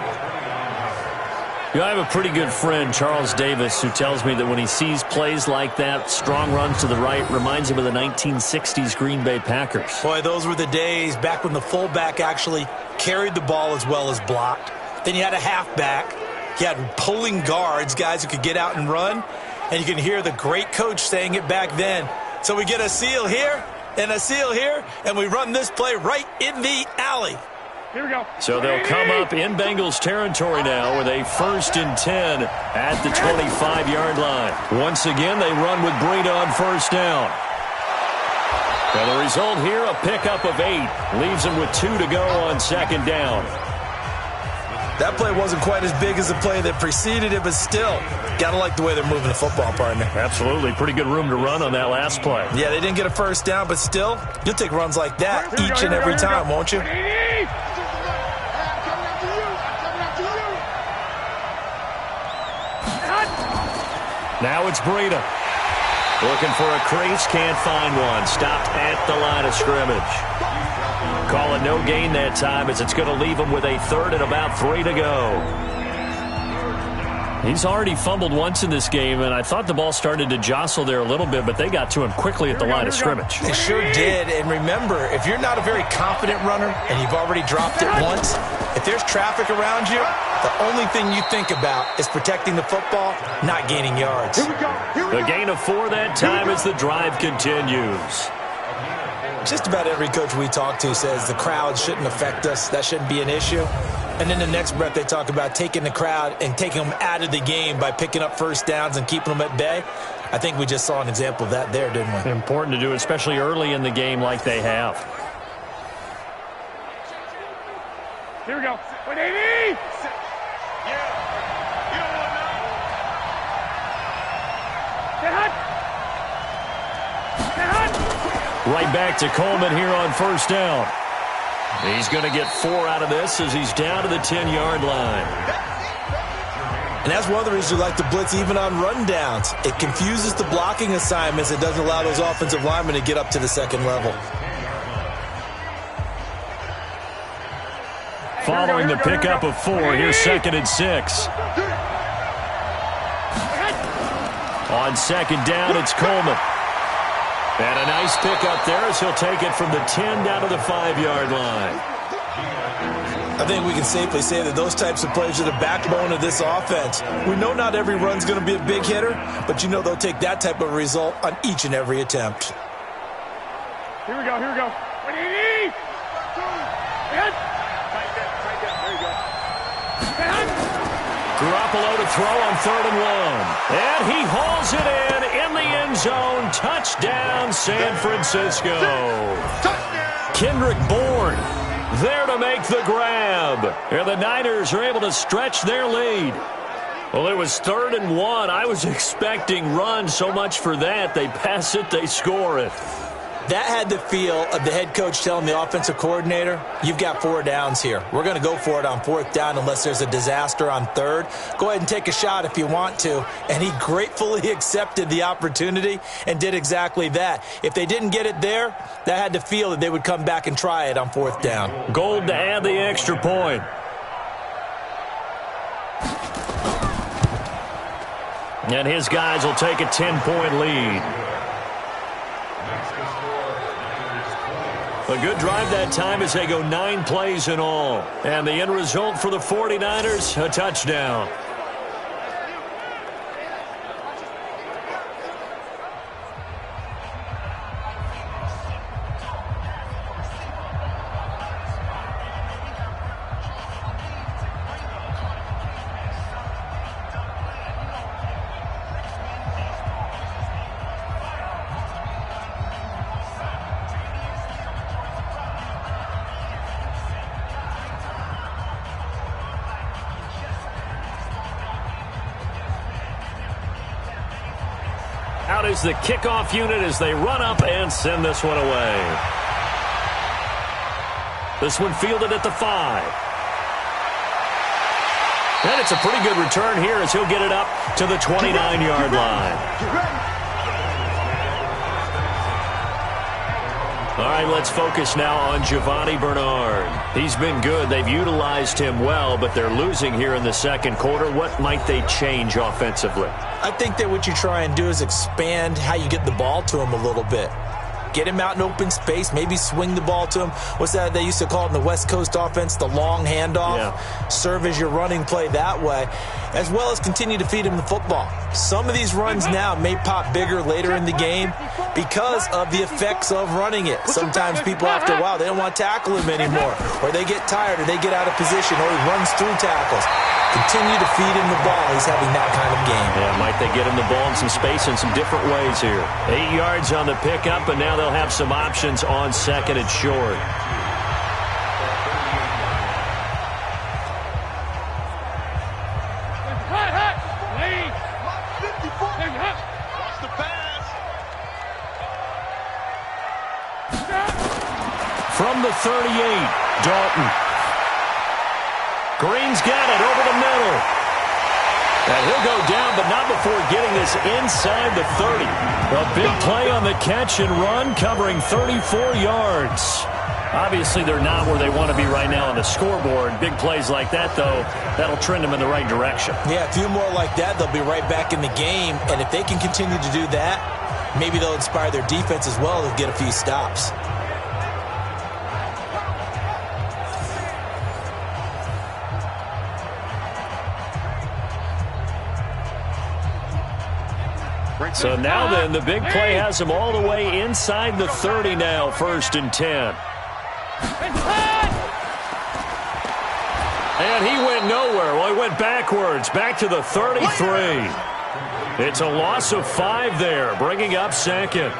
I have a pretty good friend, Charles Davis, who tells me that when he sees plays like that, strong runs to the right, reminds him of the 1960s Green Bay Packers. Boy, those were the days back when the fullback actually carried the ball as well as blocked. Then you had a halfback. You had pulling guards, guys who could get out and run. And you can hear the great coach saying it back then. So we get a seal here and a seal here, and we run this play right in the alley. Here we go. So they'll come up in Bengals territory now with a 1st and 10 at the 25-yard line. Once again, they run with Breida on 1st down. And the result here, a pickup of 8. Leaves them with 2 to go on 2nd down. That play wasn't quite as big as the play that preceded it, but still, got to like the way they're moving the football, partner. Absolutely. Pretty good room to run on that last play. Yeah, they didn't get a 1st down, but still, you'll take runs like that each and every time, won't you? Now it's Breida. Looking for a crease, can't find one. Stopped at the line of scrimmage. Call it no gain that time as it's going to leave him with a 3rd and about 3 to go. He's already fumbled once in this game, and I thought the ball started to jostle there a little bit, but they got to him quickly at the line of scrimmage. They sure did, and remember, if you're not a very confident runner and you've already dropped it once, if there's traffic around you, the only thing you think about is protecting the football, not gaining yards. The gain of 4 that time as the drive continues. Just about every coach we talk to says the crowd shouldn't affect us. That shouldn't be an issue. And then the next breath they talk about taking the crowd and taking them out of the game by picking up 1st downs and keeping them at bay. I think we just saw an example of that there, didn't we? Important to do, especially early in the game like they have. Here we go. 180! Right back to Coleman here on 1st down. He's going to get 4 out of this as he's down to the 10-yard line. And that's one of the reasons we like to blitz even on rundowns. It confuses the blocking assignments. It doesn't allow those offensive linemen to get up to the 2nd level. Following the pickup of 4, here's 2nd and 6. On 2nd down, it's Coleman. And a nice pickup there as he'll take it from the 10 down to the 5-yard line. I think we can safely say that those types of plays are the backbone of this offense. We know not every run's going to be a big hitter, but you know they'll take that type of result on each and every attempt. Here we go, here we go. 180! Garoppolo to throw on 3rd and 1. And he hauls it in the end zone. Touchdown, San Francisco. Kendrick Bourne there to make the grab. And the Niners are able to stretch their lead. Well, it was 3rd and 1. I was expecting run, so much for that. They pass it, they score it. That had the feel of the head coach telling the offensive coordinator, you've got 4 downs here. We're going to go for it on 4th down unless there's a disaster on 3rd. Go ahead and take a shot if you want to. And he gratefully accepted the opportunity and did exactly that. If they didn't get it there, that had the feel that they would come back and try it on 4th down. Gold to add the extra point. And his guys will take a 10-point lead. A good drive that time as they go 9 plays in all. And the end result for the 49ers, a touchdown. Out is the kickoff unit as they run up and send this one away. This one fielded at the 5. And it's a pretty good return here as he'll get it up to the 29-yard line. All right, let's focus now on Giovanni Bernard. He's been good. They've utilized him well, but they're losing here in the second quarter. What might they change offensively? I think that what you try and do is expand how you get the ball to him a little bit. Get him out in open space, maybe swing the ball to him. What's that they used to call it in the West Coast offense, the long handoff? Yeah. Serve as your running play that way, as well as continue to feed him the football. Some of these runs now may pop bigger later in the game because of the effects of running it. Sometimes people after a while, they don't want to tackle him anymore, or they get tired, or they get out of position, or he runs through tackles. Continue to feed him the ball. He's having that kind of game. Yeah, might they get him the ball in some space in some different ways here. 8 yards on the pickup, and now they'll have some options on second and short. From the 38, Dalton. Green's got it over the middle. And he'll go down, but not before getting this inside the 30. A big play on the catch and run, covering 34 yards. Obviously, they're not where they want to be right now on the scoreboard. Big plays like that, though, that'll trend them in the right direction. Yeah, a few more like that, they'll be right back in the game. And if they can continue to do that, maybe they'll inspire their defense as well to get a few stops. So now then, the big play has them all the way inside the 30 now, 1st and 10. And he went nowhere. Well, he went backwards, back to the 33. It's a loss of 5 there, bringing up second.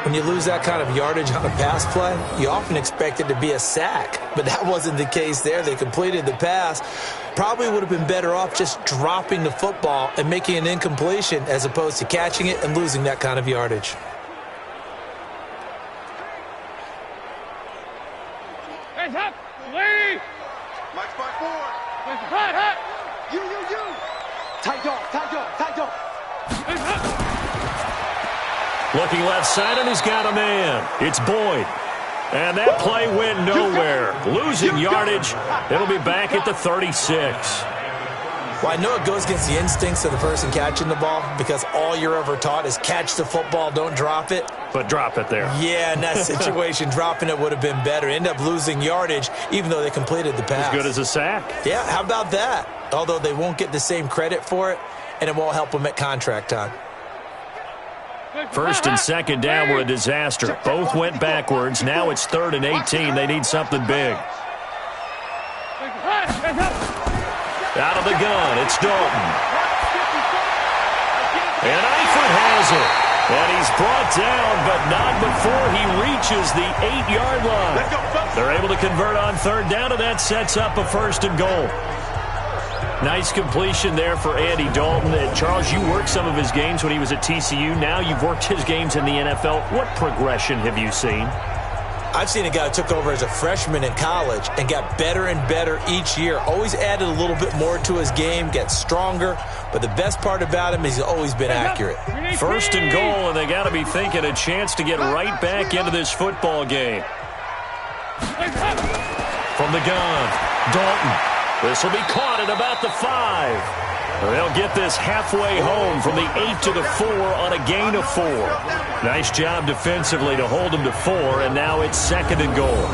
When you lose that kind of yardage on a pass play, you often expect it to be a sack. But that wasn't the case there. They completed the pass. Probably would have been better off just dropping the football and making an incompletion as opposed to catching it and losing that kind of yardage. Hands up, Lee! Mike's by 4. Hut. You. Tight dog. Looking left side, and he's got a man. It's Boyd. And that play went nowhere. Losing yardage. It'll be back at the 36. Well, I know it goes against the instincts of the person catching the ball because all you're ever taught is catch the football, don't drop it. But drop it there. Yeah, in that situation, dropping it would have been better. End up losing yardage, even though they completed the pass. As good as a sack. Yeah, how about that? Although they won't get the same credit for it, and it won't help them at contract time. 1st and 2nd down were a disaster. Both went backwards. Now it's 3rd and 18. They need something big. Out of the gun, it's Dalton. And Eifert has it. And he's brought down, but not before he reaches the 8-yard line. They're able to convert on 3rd down, and that sets up a 1st and goal. Nice completion there for Andy Dalton. Charles, you worked some of his games when he was at TCU. Now you've worked his games in the NFL. What progression have you seen? I've seen a guy who took over as a freshman in college and got better and better each year. Always added a little bit more to his game, gets stronger. But the best part about him is he's always been accurate. 1st and goal, and they got to be thinking a chance to get right back into this football game. From the gun, Dalton. This will be caught at about the 5. They'll get this halfway home from the 8 to the 4 on a gain of 4. Nice job defensively to hold them to 4, and now it's 2nd and goal.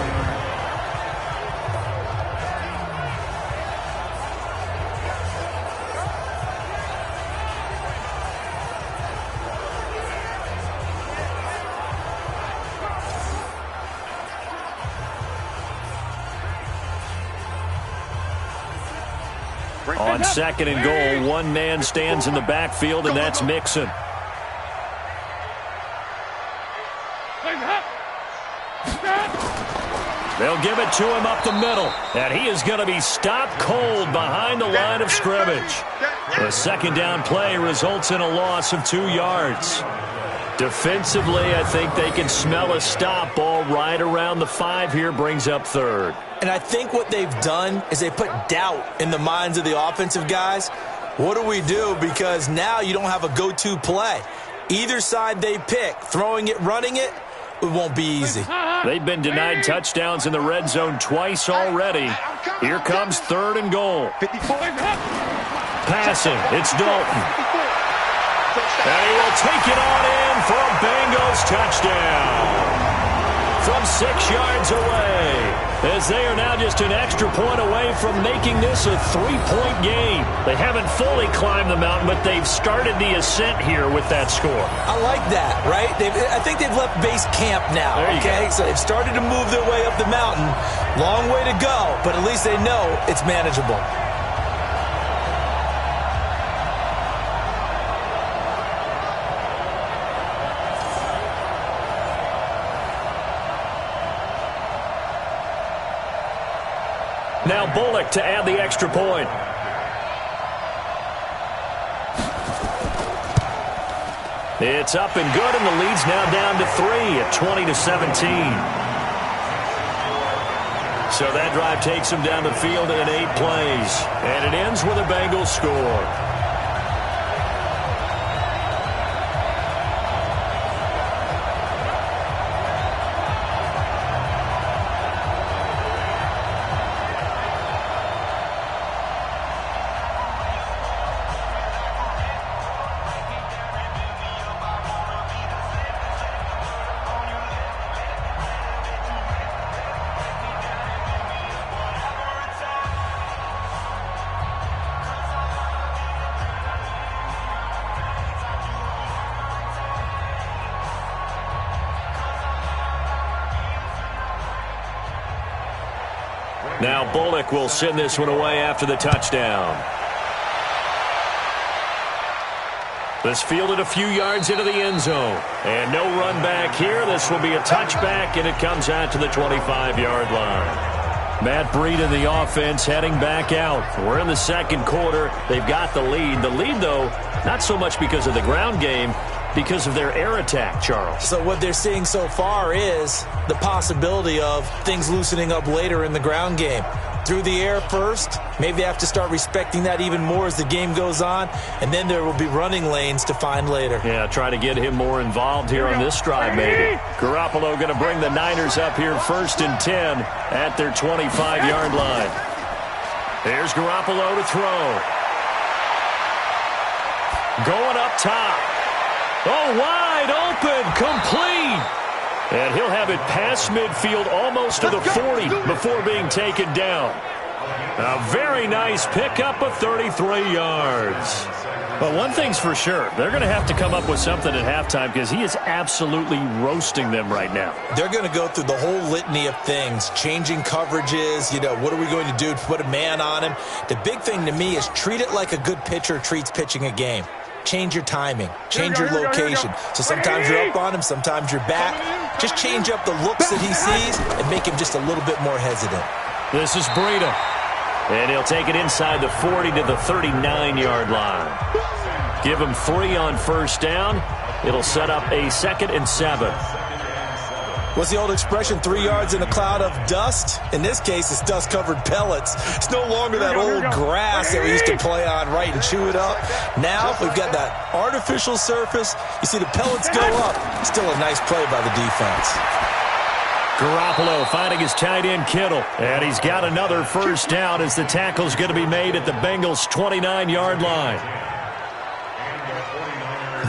On 2nd and goal, one man stands in the backfield, and that's Mixon. They'll give it to him up the middle, and he is going to be stopped cold behind the line of scrimmage. The 2nd down play results in a loss of 2 yards. Defensively, I think they can smell a stop. Ball right around the 5 here, brings up 3rd. And I think what they've done is they put doubt in the minds of the offensive guys. What do we do? Because now you don't have a go-to play. Either side they pick, throwing it, running it, it won't be easy. They've been denied touchdowns in the red zone twice already. Here comes 3rd and goal. Passing, it's Dalton. And he will take it on in for a Bengals touchdown. From 6 yards away, as they are now just an extra point away from making this a 3-point game. They haven't fully climbed the mountain, but they've started the ascent here with that score. I like that, right? I think they've left base camp now, okay? So they've started to move their way up the mountain. Long way to go, but at least they know it's manageable. Now Bullock to add the extra point. It's up and good, and the lead's now down to 3 at 20-17. So that drive takes them down the field in 8 plays, and it ends with a Bengals score. Now Bullock will send this one away after the touchdown. This fielded a few yards into the end zone. And no run back here. This will be a touchback, and it comes out to the 25-yard line. Matt Breida in the offense heading back out. We're in the second quarter. They've got the lead. The lead, though, not so much because of the ground game, because of their air attack, Charles. So what they're seeing so far is the possibility of things loosening up later in the ground game. Through the air first, maybe they have to start respecting that even more as the game goes on, and then there will be running lanes to find later. Yeah, try to get him more involved here on this drive, maybe. Garoppolo going to bring the Niners up here 1st and 10 at their 25-yard line. There's Garoppolo to throw. Going up top. Oh, wide open, complete. And he'll have it past midfield almost to the 40 before being taken down. A very nice pickup of 33 yards. But one thing's for sure, they're going to have to come up with something at halftime because he is absolutely roasting them right now. They're going to go through the whole litany of things, changing coverages, what are we going to do to put a man on him? The big thing to me is treat it like a good pitcher treats pitching a game. Change your timing. Change your location. So sometimes you're up on him, sometimes you're back. Just change up the looks that he sees and make him just a little bit more hesitant. This is Breida. And he'll take it inside the 40 to the 39-yard line. Give him 3 on first down. It'll set up a 2nd and 7. What's the old expression, 3 yards in a cloud of dust? In this case, it's dust-covered pellets. It's no longer that old grass that we used to play on, right, and chew it up. Now we've got that artificial surface. You see the pellets go up. Still a nice play by the defense. Garoppolo finding his tight end Kittle. And he's got another first down as the tackle's going to be made at the Bengals' 29-yard line.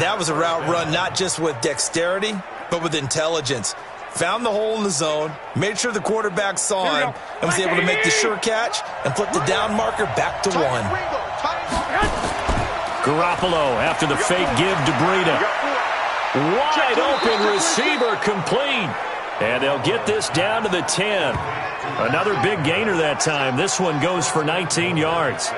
That was a route run not just with dexterity, but with intelligence. Found the hole in the zone, made sure the quarterback saw him, and was able to make the sure catch and flip the down marker back to 1. Garoppolo after the fake give to Breida. Wide open receiver complete. And they'll get this down to the 10. Another big gainer that time. This one goes for 19 yards.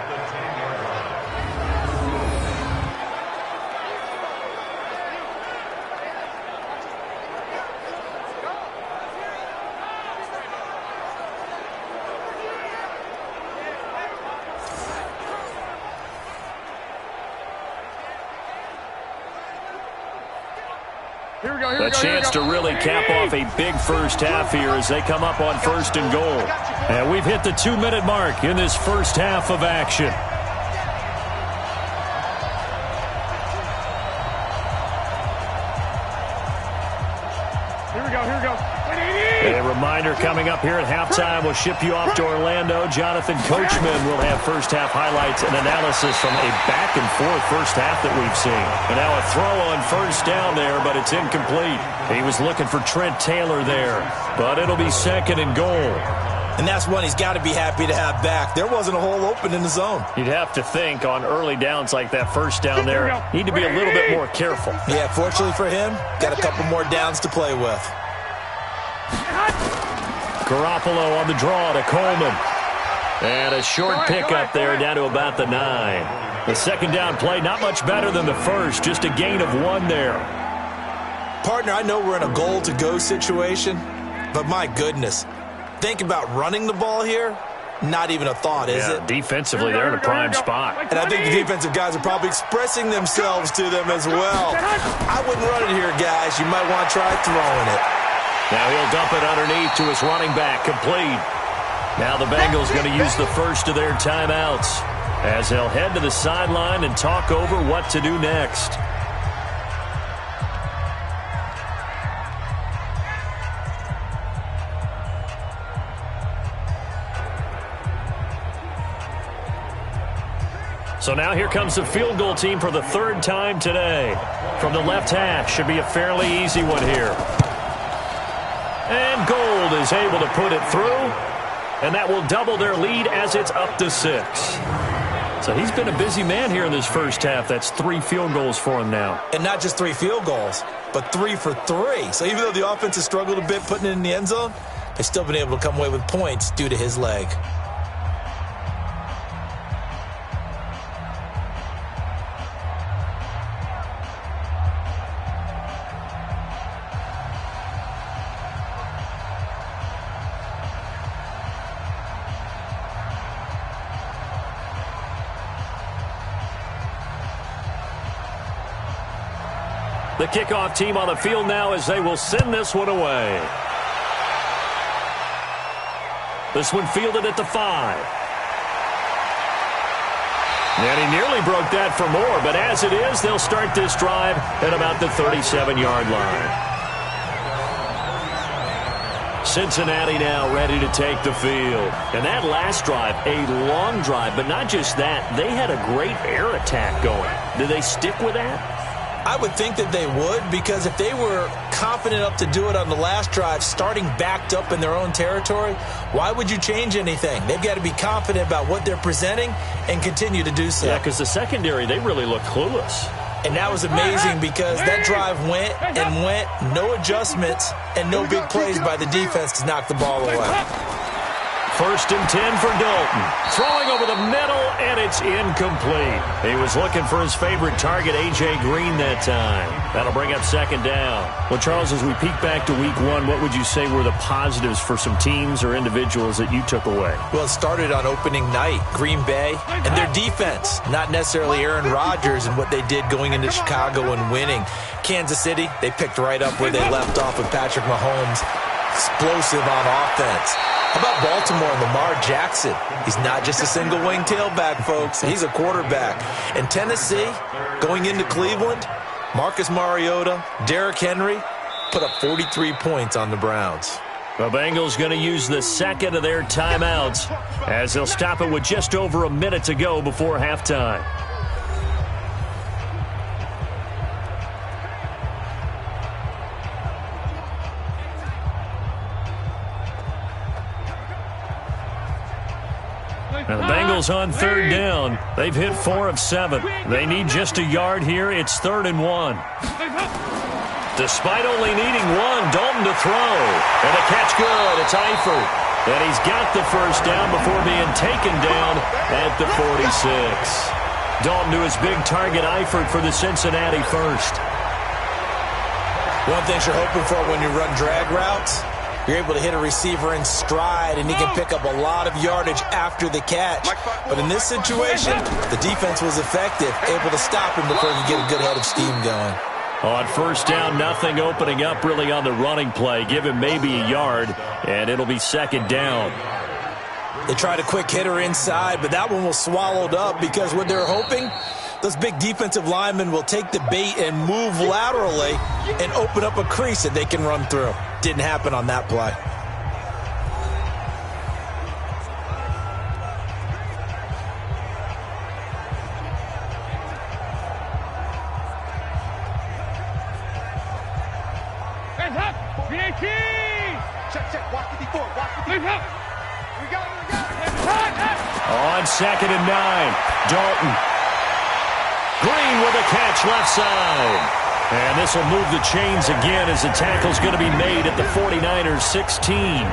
A chance to really cap off a big first half here as they come up on 1st and goal. And we've hit the 2-minute mark in this first half of action. A reminder coming up here at halftime. We'll ship you off to Orlando. Jonathan Coachman will have first-half highlights and analysis from a back-and-forth first half that we've seen. And now a throw on first down there, but it's incomplete. He was looking for Trent Taylor there, but it'll be second and goal. And that's one he's got to be happy to have back. There wasn't a hole open in the zone. You'd have to think on early downs like that first down there, need to be a little bit more careful. Yeah, fortunately for him, got a couple more downs to play with. Garoppolo on the draw to Coleman. And a short pickup there down to about the 9. The second down play, not much better than the first, just a gain of 1 there. Partner, I know we're in a goal-to-go situation, but my goodness, think about running the ball here. Not even a thought, is it? Defensively, they're in a prime spot. And I think the defensive guys are probably expressing themselves to them as well. I wouldn't run it here, guys. You might want to try throwing it. Now he'll dump it underneath to his running back, complete. Now the Bengals going to use the first of their timeouts as they'll head to the sideline and talk over what to do next. So now here comes the field goal team for the third time today. From the left hash, should be a fairly easy one here. And Gold is able to put it through, and that will double their lead as it's up to 6. So he's been a busy man here in this first half. That's 3 field goals for him now. And not just 3 field goals, but 3 for 3. So even though the offense has struggled a bit putting it in the end zone, they've still been able to come away with points due to his leg. The kickoff team on the field now as they will send this one away. This one fielded at the 5. And he nearly broke that for more, but as it is, they'll start this drive at about the 37-yard line. Cincinnati now ready to take the field. And that last drive, a long drive, but not just that, they had a great air attack going. Did they stick with that? I would think that they would, because if they were confident enough to do it on the last drive, starting backed up in their own territory, why would you change anything? They've got to be confident about what they're presenting and continue to do so. Yeah, because the secondary, they really look clueless. And that was amazing because that drive went and went, no adjustments, and no big plays by the defense to knock the ball away. First and 10 for Dalton. Throwing over the middle, and it's incomplete. He was looking for his favorite target, A.J. Green, that time. That'll bring up second down. Well, Charles, as we peek back to week 1, what would you say were the positives for some teams or individuals that you took away? Well, it started on opening night. Green Bay and their defense, not necessarily Aaron Rodgers and what they did going into Chicago and winning. Kansas City, they picked right up where they left off with Patrick Mahomes. Explosive on offense. How about Baltimore and Lamar Jackson? He's not just a single-wing tailback, folks. He's a quarterback. And Tennessee, going into Cleveland, Marcus Mariota, Derrick Henry, put up 43 points on the Browns. The Bengals going to use the second of their timeouts as they'll stop it with just over a minute to go before halftime. Now the Bengals on third down. They've hit 4 of 7. They need just a yard here. It's 3rd and 1. Despite only needing 1, Dalton to throw. And the catch good. It's Eifert. And he's got the first down before being taken down at the 46. Dalton to his big target, Eifert, for the Cincinnati first. One thing you're hoping for when you run drag routes, you're able to hit a receiver in stride, and he can pick up a lot of yardage after the catch. But in this situation, the defense was effective, able to stop him before he could get a good head of steam going. On first down, nothing opening up really on the running play. Give him maybe a yard, and it'll be second down. They tried a quick hitter inside, but that one was swallowed up because what they're hoping Those big defensive linemen will take the bait and move laterally and open up a crease that they can run through. Didn't happen on that play. On 2nd and 9, Dalton. Green with a catch left side. And this will move the chains again as the tackle's going to be made at the 49ers 16.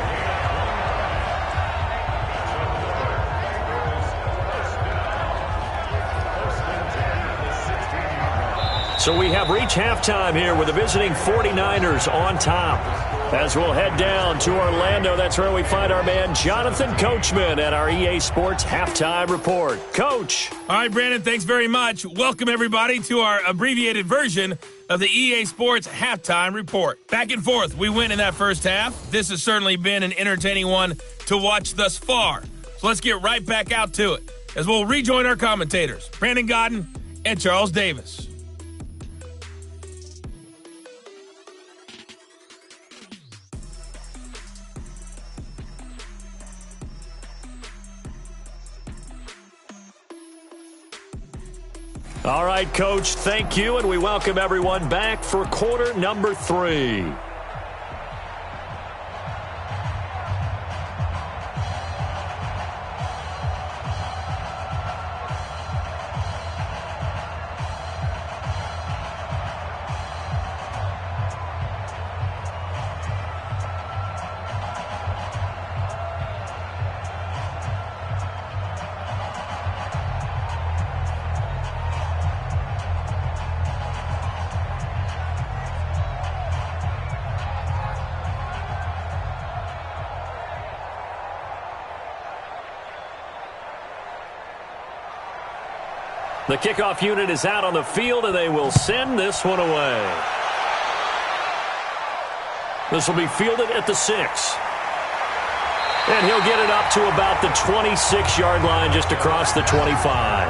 So we have reached halftime here with the visiting 49ers on top. As we'll head down to Orlando, that's where we find our man Jonathan Coachman at our EA Sports Halftime Report. Coach. All right, Brandon, thanks very much. Welcome, everybody, to our abbreviated version of the EA Sports Halftime Report. Back and forth, we win in that first half. This has certainly been an entertaining one to watch thus far. So let's get right back out to it as we'll rejoin our commentators, Brandon Godden and Charles Davis. All right, Coach, thank you, and we welcome everyone back for quarter number 3. The kickoff unit is out on the field, and they will send this one away. This will be fielded at the 6. And he'll get it up to about the 26-yard line, just across the 25.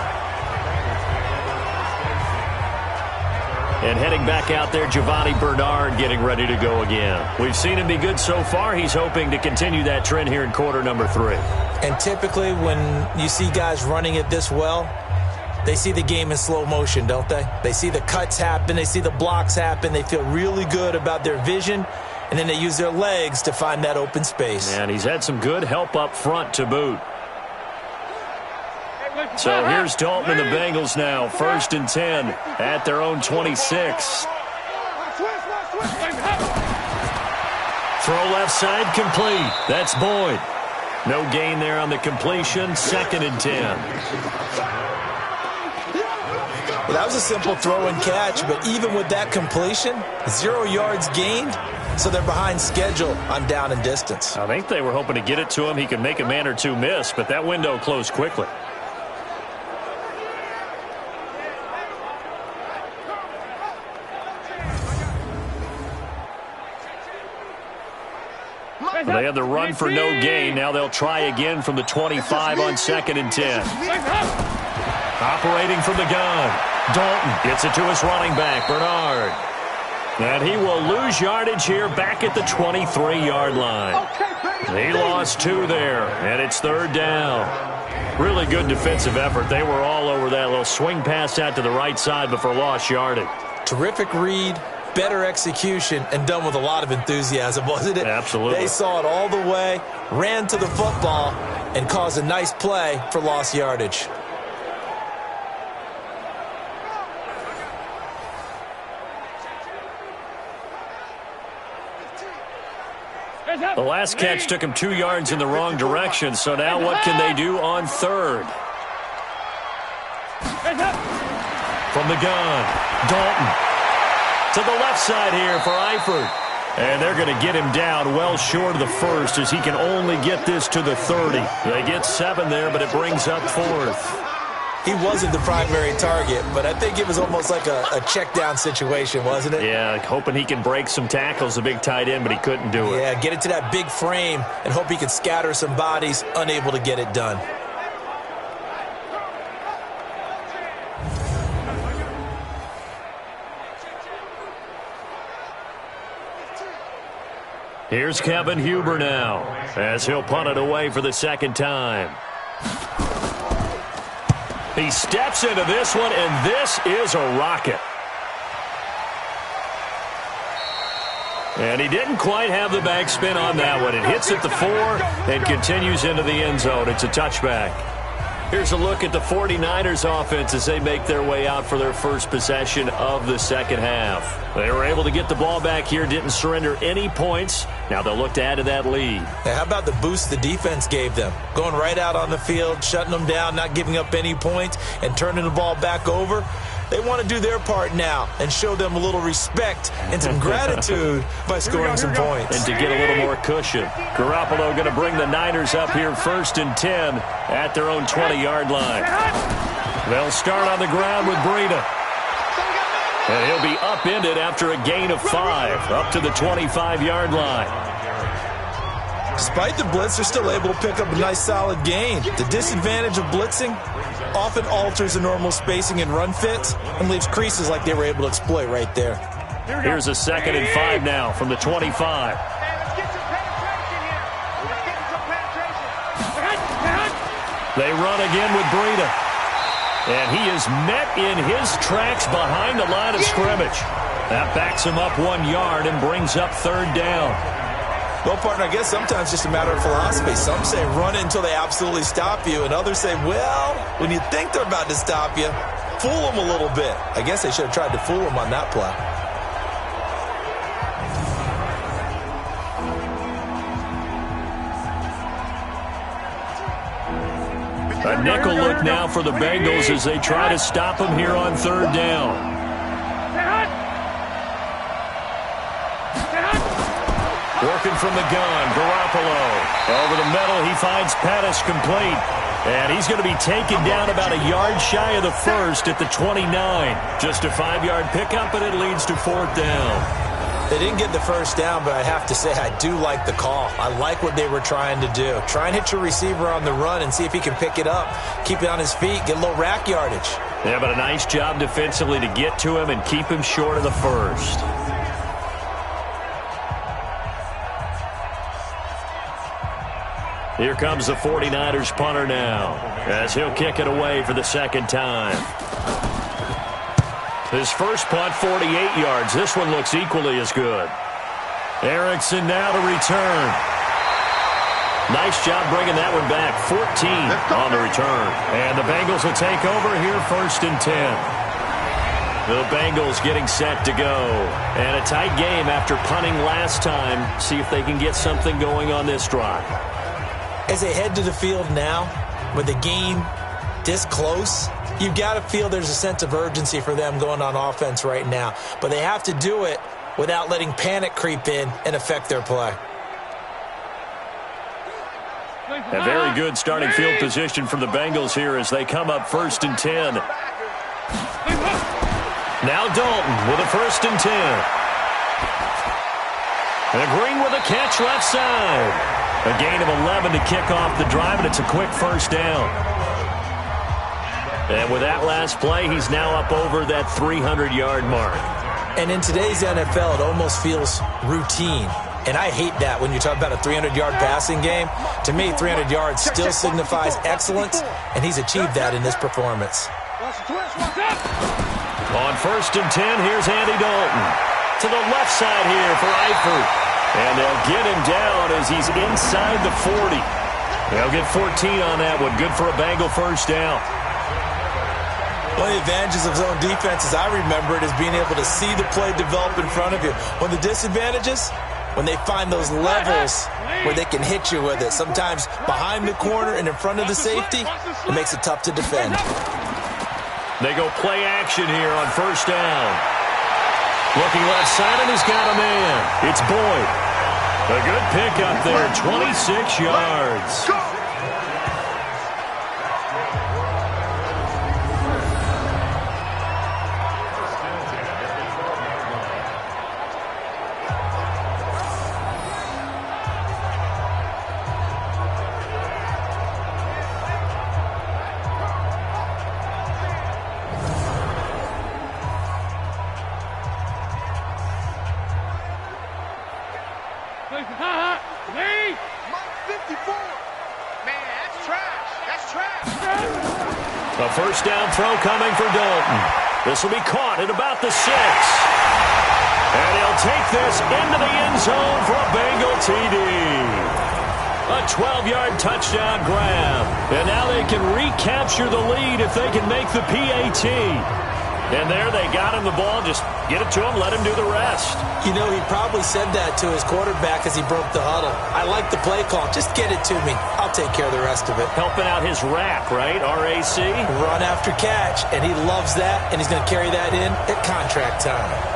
And heading back out there, Giovanni Bernard getting ready to go again. We've seen him be good so far. He's hoping to continue that trend here in quarter number 3. And typically when you see guys running it this well, they see the game in slow motion, don't they? They see the cuts happen. They see the blocks happen. They feel really good about their vision, and then they use their legs to find that open space. And he's had some good help up front to boot. So here's Dalton and the Bengals now, 1st and 10 at their own 26. Throw left side complete. That's Boyd. No gain there on the completion, 2nd and 10. Well, that was a simple throw and catch, but even with that completion, 0 yards gained, so they're behind schedule on down and distance. I think they were hoping to get it to him. He could make a man or two miss, but that window closed quickly. They had the run for no gain. Now they'll try again from the 25 on 2nd and 10. Operating from the gun. Dalton gets it to his running back, Bernard. And he will lose yardage here back at the 23-yard line. He lost 2 there, and it's 3rd down. Really good defensive effort. They were all over that little swing pass out to the right side, but for lost yardage. Terrific read, better execution, and done with a lot of enthusiasm, wasn't it? Absolutely. They saw it all the way, ran to the football, and caused a nice play for lost yardage. The last catch took him 2 yards in the wrong direction, so now what can they do on 3rd? From the gun, Dalton. To the left side here for Eifert. And they're going to get him down well short of the 1st as he can only get this to the 30. They get 7 there, but it brings up 4th. He wasn't the primary target, but I think it was almost like a check down situation, wasn't it? Yeah, hoping he can break some tackles, a big tight end, but he couldn't do it. Yeah, get it to that big frame and hope he can scatter some bodies, unable to get it done. Here's Kevin Huber now as he'll punt it away for the second time. He steps into this one, and this is a rocket. And he didn't quite have the backspin on that one. It hits at the 4 and continues into the end zone. It's a touchback. Here's a look at the 49ers offense as they make their way out for their first possession of the second half. They were able to get the ball back here, didn't surrender any points. Now they'll look to add to that lead. Hey, how about the boost the defense gave them? Going right out on the field, shutting them down, not giving up any points, and turning the ball back over. They want to do their part now and show them a little respect and some gratitude by scoring some points. And to get a little more cushion, Garoppolo going to bring the Niners up here 1st and 10 at their own 20-yard line. They'll start on the ground with Breida. And he'll be upended after a gain of 5 up to the 25-yard line. Despite the blitz, they're still able to pick up a nice solid gain. The disadvantage of blitzing often alters the normal spacing and run fits and leaves creases like they were able to exploit right there. Here's a 2nd and 5 now from the 25. They run again with Breida. And he is met in his tracks behind the line of scrimmage. That backs him up 1 yard and brings up 3rd down. Well, partner, I guess sometimes it's just a matter of philosophy. Some say run it until they absolutely stop you, and others say, well, when you think they're about to stop you, fool them a little bit. I guess they should have tried to fool them on that play. A nickel look now for the Bengals as they try to stop him here on 3rd down. Working from the gun, Garoppolo. Over the middle, he finds Pettis complete. And he's going to be taken down about a yard shy of the 1st at the 29. Just a 5-yard pickup, and it leads to 4th down. They didn't get the 1st down, but I have to say I do like the call. I like what they were trying to do. Try and hit your receiver on the run and see if he can pick it up. Keep it on his feet, get a little rack yardage. Yeah, but a nice job defensively to get to him and keep him short of the 1st. Here comes the 49ers punter now as he'll kick it away for the 2nd time. His first punt, 48 yards. This one looks equally as good. Erickson now to return. Nice job bringing that one back. 14 on the return. And the Bengals will take over here 1st and 10. The Bengals getting set to go. And a tight game after punting last time. See if they can get something going on this drive. As they head to the field now, with the game this close, you've got to feel there's a sense of urgency for them going on offense right now. But they have to do it without letting panic creep in and affect their play. A very good starting field position for the Bengals here as they come up 1st and 10. Now Dalton with a 1st and 10. And Green with a catch left side. A gain of 11 to kick off the drive, and it's a quick 1st down. And with that last play, he's now up over that 300-yard mark. And in today's NFL, it almost feels routine. And I hate that when you talk about a 300-yard passing game. To me, 300 yards still signifies excellence, and he's achieved that in this performance. On 1st and 10, here's Andy Dalton. To the left side here for Eifert. And they'll get him down as he's inside the 40. They'll get 14 on that one. Good for a Bengal 1st down. One of the advantages of zone defense, as I remember it, is being able to see the play develop in front of you. One of the disadvantages, when they find those levels where they can hit you with it. Sometimes behind the corner and in front of the safety, it makes it tough to defend. They go play action here on 1st down. Looking left side, and he's got a man. It's Boyd. A good pickup there, 26 yards. Mike 54. Man, that's trash. That's trash. A first down throw coming for Dalton. This will be caught at about the 6. And he'll take this into the end zone for a Bengal TD. A 12-yard touchdown grab. And now they can recapture the lead if they can make the PAT. And there they got him the ball. Just get it to him, let him do the rest. You know, he probably said that to his quarterback as he broke the huddle. I like the play call. Just get it to me. I'll take care of the rest of it. Helping out his rack, right? RAC? Run after catch. And he loves that, and he's going to carry that in at contract time.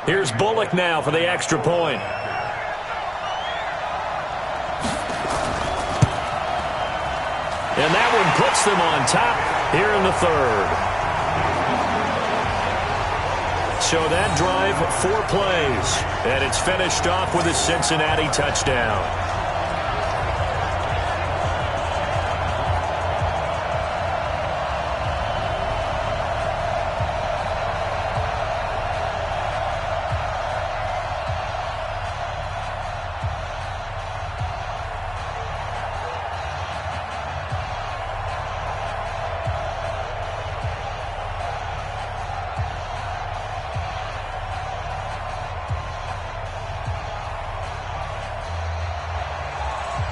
Here's Bullock now for the extra point. And that one puts them on top here in the 3rd. So that drive, 4 plays. And it's finished off with a Cincinnati touchdown.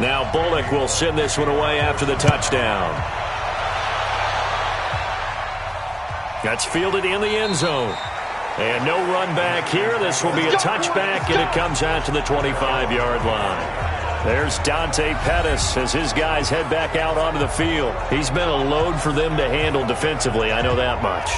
Now Bullock will send this one away after the touchdown. That's fielded in the end zone. And no run back here. This will be a touchback, and it comes out to the 25-yard line. There's Dante Pettis as his guys head back out onto the field. He's been a load for them to handle defensively, I know that much.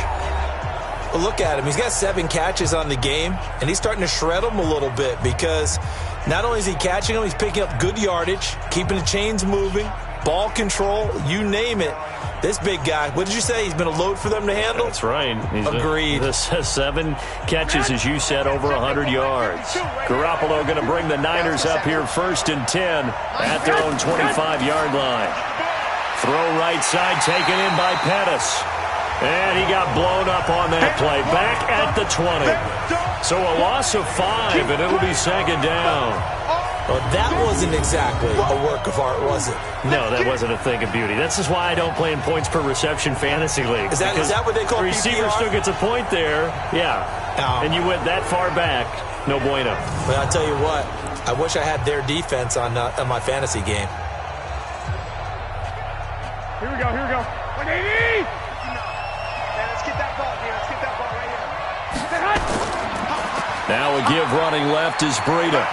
Well, look at him. He's got 7 catches on the game, and he's starting to shred them a little bit because not only is he catching them, he's picking up good yardage, keeping the chains moving, ball control, you name it. This big guy, what did you say? He's been a load for them to handle? That's right. Agreed. 7 catches, as you said, over 100 yards. Garoppolo going to bring the Niners up here 1st and 10 at their own 25-yard line. Throw right side taken in by Pettis. And he got blown up on that play. Back at the 20. So a loss of 5, and it'll be 2nd down. Well, that wasn't exactly a work of art, was it? No, that wasn't a thing of beauty. That's just why I don't play in points per reception fantasy league. Is that what they call the receiver PPR? still gets a point there. Yeah. And you went that far back. No bueno. Well, I'll tell you what. I wish I had their defense on my fantasy game. Here we go. 180. Let's get that ball here. Let's get that ball right here. Now a give running left is Breida.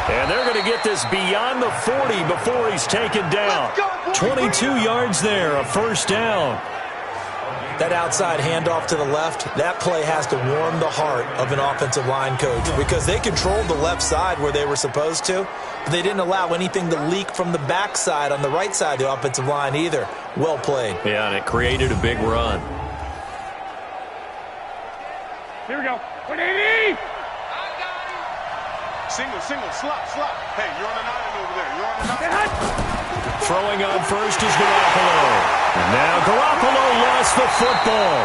And they're going to get this beyond the 40 before he's taken down. 22 yards there, a 1st down. That outside handoff to the left, that play has to warm the heart of an offensive line coach because they controlled the left side where they were supposed to, but they didn't allow anything to leak from the backside on the right side of the offensive line either. Well played. Yeah, and it created a big run. Here we go. 180. Single, slot. Hey, you're on an island over there. You're on an island. Throwing on first is Garoppolo. And now Garoppolo lost the football.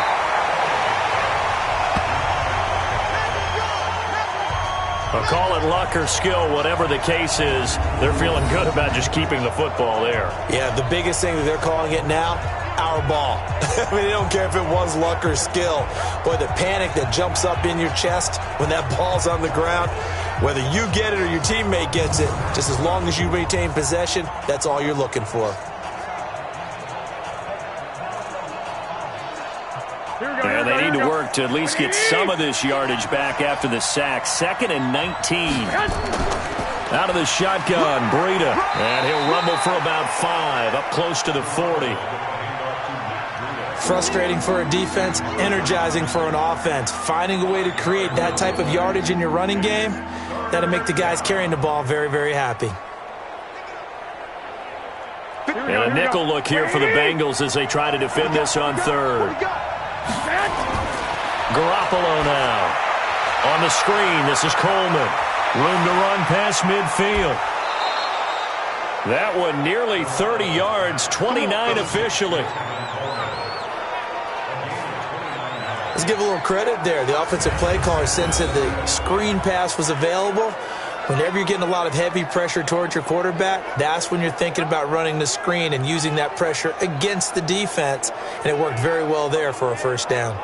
I'll call it luck or skill, whatever the case is. They're feeling good about just keeping the football there. Yeah, the biggest thing that they're calling it now, our ball. I mean, they don't care if it was luck or skill. Boy, the panic that jumps up in your chest when that ball's on the ground, whether you get it or your teammate gets it, just as long as you maintain possession, that's all you're looking for. And they need to work to at least get some of this yardage back after the sack. 2nd and 19. Out of the shotgun, Breida. And he'll rumble for about 5, up close to the 40. Frustrating for a defense, energizing for an offense. Finding a way to create that type of yardage in your running game, that'll make the guys carrying the ball very, very happy. And a nickel look here for the Bengals as they try to defend this on 3rd. Garoppolo now. On the screen, this is Coleman. Room to run past midfield. That one nearly 30 yards, 29 officially. Let's give a little credit there. The offensive play caller sensed that the screen pass was available. Whenever you're getting a lot of heavy pressure towards your quarterback, that's when you're thinking about running the screen and using that pressure against the defense. And it worked very well there for a first down.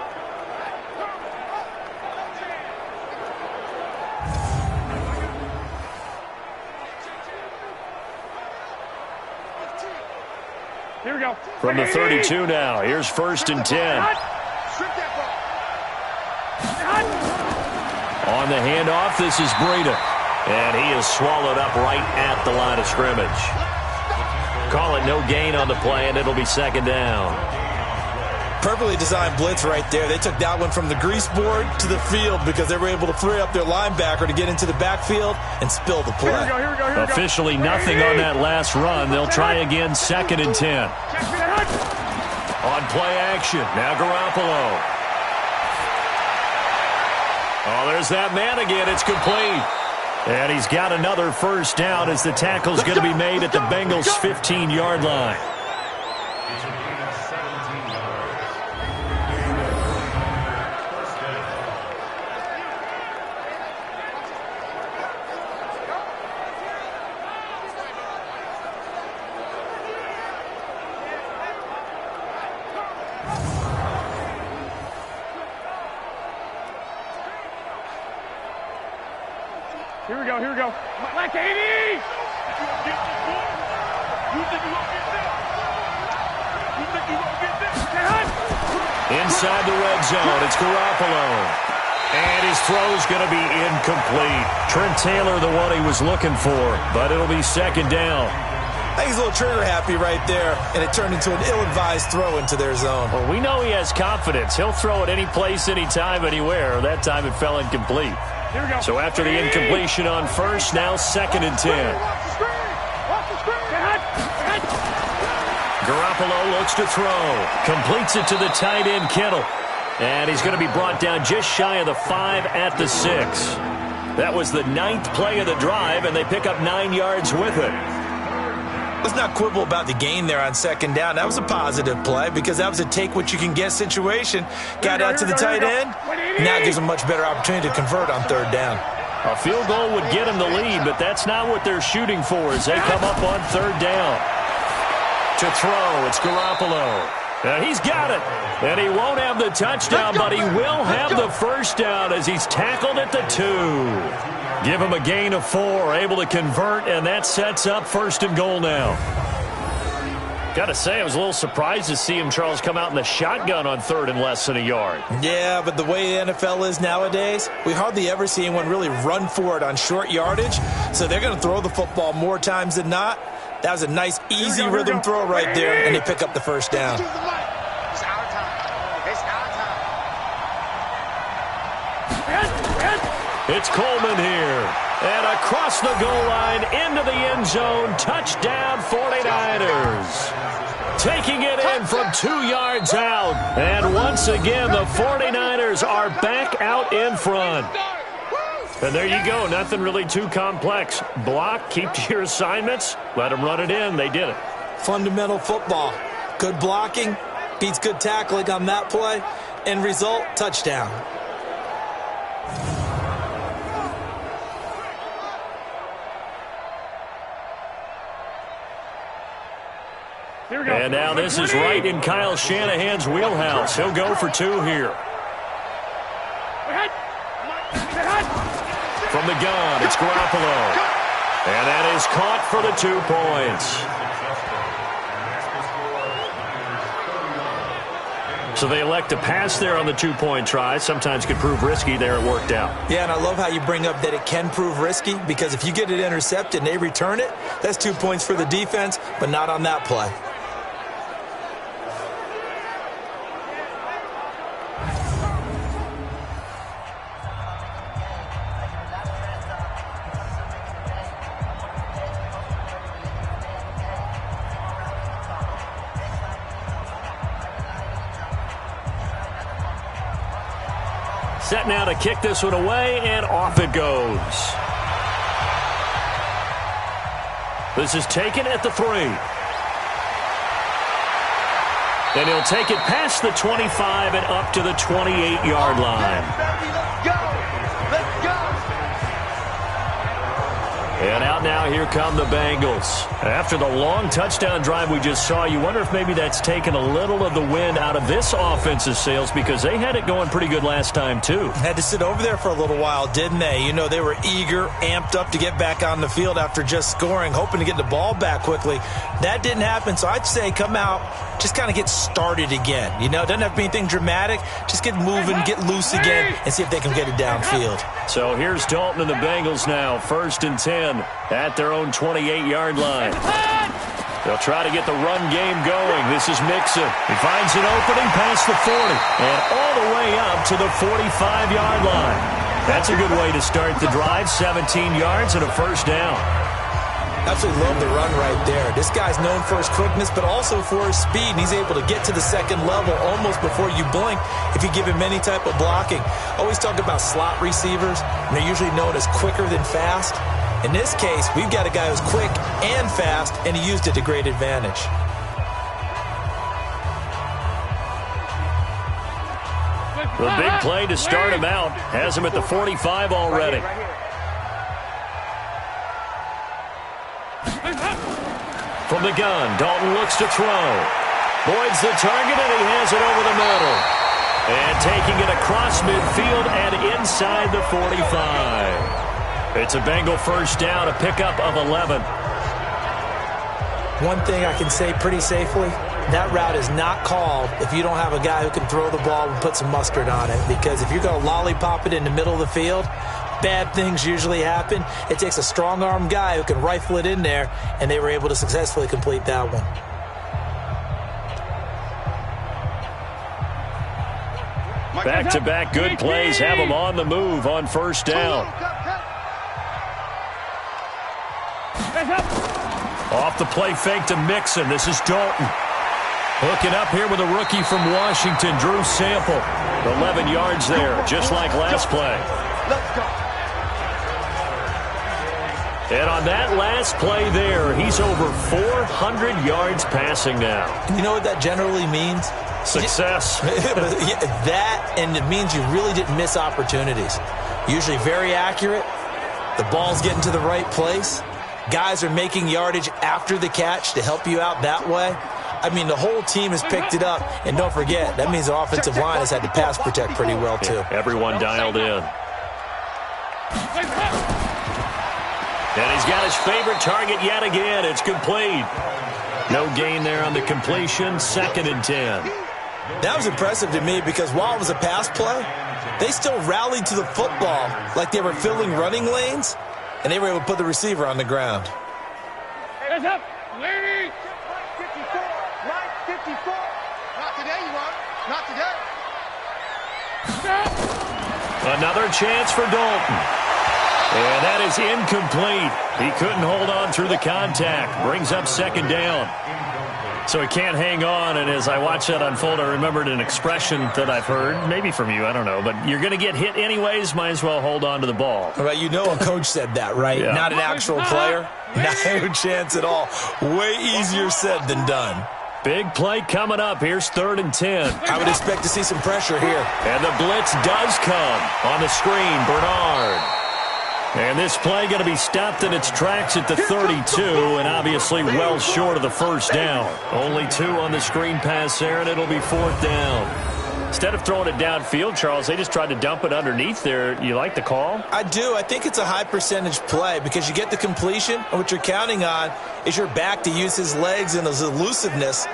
Here we go. From the 32 now, here's 1st and 10. On the handoff, this is Breida. And he is swallowed up right at the line of scrimmage. Call it no gain on the play, and it'll be 2nd down. Perfectly designed blitz right there. They took that one from the grease board to the field because they were able to free up their linebacker to get into the backfield and spill the play. Here we go. Officially nothing on that last run. They'll try again, 2nd and 10. On play action, now Garoppolo. Oh, there's that man again. It's complete. And he's got another first down as the tackle's going to be made at the Bengals' 15-yard line. Here we go. Like 80! You think you won't get this? You think you won't get this? Inside the red zone, it's Garoppolo. And his throw's going to be incomplete. Trent Taylor, the one he was looking for, but it'll be 2nd down. I think he's a little trigger happy right there, and it turned into an ill-advised throw into their zone. Well, we know he has confidence. He'll throw it any place, anytime, anywhere. That time it fell incomplete. So after the incompletion on 1st, now 2nd and 10. Garoppolo looks to throw. Completes it to the tight end, Kittle. And he's going to be brought down just shy of the 5 at the 6. That was the 9th play of the drive, and they pick up 9 yards with it. Let's not quibble about the gain there on 2nd down. That was a positive play because that was a take-what-you-can-get situation. Got out to the tight end. Now gives them a much better opportunity to convert on 3rd down. A field goal would get them the lead, but that's not what they're shooting for as they come up on 3rd down. To throw, it's Garoppolo. Now he's got it. And he won't have the touchdown, but he will have the first down as he's tackled at the 2. Give him a gain of 4, able to convert, and that sets up 1st and goal now. Got to say, I was a little surprised to see him, Charles, come out in the shotgun on 3rd and less than a yard. Yeah, but the way the NFL is nowadays, we hardly ever see anyone really run for it on short yardage, so they're going to throw the football more times than not. That was a nice, easy rhythm throw right there, and they pick up the first down. It's our time. It's our time. It's Coleman here. And across the goal line, into the end zone, touchdown 49ers. Taking it in from 2 yards out. And once again, the 49ers are back out in front. And there you go, nothing really too complex. Block, keep to your assignments, let them run it in. They did it. Fundamental football. Good blocking, beats good tackling on that play. End result, touchdown. And now this is right in Kyle Shanahan's wheelhouse. He'll go for 2 here. From the gun, it's Garoppolo. And that is caught for the 2 points. So they elect to pass there on the 2-point try. Sometimes could prove risky. There it worked out. Yeah, and I love how you bring up that it can prove risky because if you get it intercepted and they return it, that's 2 points for the defense, but not on that play. set now to kick this one away, and off it goes. This is taken at the 3. And he'll take it past the 25 and up to the 28-yard line. Let's go! Let's go! And out now, here come the Bengals. After the long touchdown drive we just saw, you wonder if maybe that's taken a little of the wind out of this offense's sails, because they had it going pretty good last time, too. Had to sit over there for a little while, didn't they? You know, they were eager, amped up to get back on the field after just scoring, hoping to get the ball back quickly. That didn't happen, so I'd say come out, just kind of get started again. You know, it doesn't have to be anything dramatic. Just get moving, get loose again, and see if they can get it downfield. So here's Dalton and the Bengals now, 1st and 10 at their own 28-yard line. They'll try to get the run game going. This is Mixon. He finds an opening past the 40 and all the way up to the 45-yard line. That's a good way to start the drive, 17 yards and a first down. Absolutely love the run right there. This guy's known for his quickness, but also for his speed, and he's able to get to the second level almost before you blink if you give him any type of blocking. Always talk about slot receivers, and they're usually known as quicker than fast. In this case, we've got a guy who's quick and fast, and he used it to great advantage. The big play to start him out has him at the 45 already. From the gun, Dalton looks to throw. Boyd's the target, and he has it over the middle. And taking it across midfield and inside the 45. It's a Bengal first down, a pickup of 11. One thing I can say pretty safely, that route is not called if you don't have a guy who can throw the ball and put some mustard on it. Because if you're going to lollipop it in the middle of the field, bad things usually happen. It takes a strong-arm guy who can rifle it in there, and they were able to successfully complete that one. Back-to-back good plays have them on the move on first down. Off the play fake to Mixon. This is Dalton. Hooking up here with a rookie from Washington, Drew Sample. 11 yards there, just like last play. Let's go. And on that last play there, he's over 400 yards passing now. You know what that generally means? Success. That, and it means you really didn't miss opportunities. Usually very accurate. The ball's getting to the right place. Guys are making yardage after the catch to help you out that way. I mean, the whole team has picked it up. And don't forget, that means the offensive line has had to pass protect pretty well, too. Yeah, everyone dialed in. And he's got his favorite target yet again. It's complete. No gain there on the completion. 2nd and 10. That was impressive to me because while it was a pass play, they still rallied to the football like they were filling running lanes, and they were able to put the receiver on the ground. Hands up. Ladies. 54. Line 54. Not today, you are. Not today. Another chance for Dalton. And that is incomplete. He couldn't hold on through the contact. Brings up 2nd down. So he can't hang on, and as I watch that unfold, I remembered an expression that I've heard, maybe from you, I don't know, but you're going to get hit anyways, might as well hold on to the ball. Well, you know a coach said that, right? Yeah. Not an actual player. No chance at all. Way easier said than done. Big play coming up. Here's 3rd and 10. I would expect to see some pressure here. And the blitz does come on the screen. Bernard. And this play going to be stopped in its tracks at the 32, and obviously well short of the first down. Only 2 on the screen pass there, and it'll be 4th down. Instead of throwing it downfield, Charles, they just tried to dump it underneath there. You like the call? I do. I think it's a high percentage play because you get the completion, and what you're counting on is your back to use his legs and his elusiveness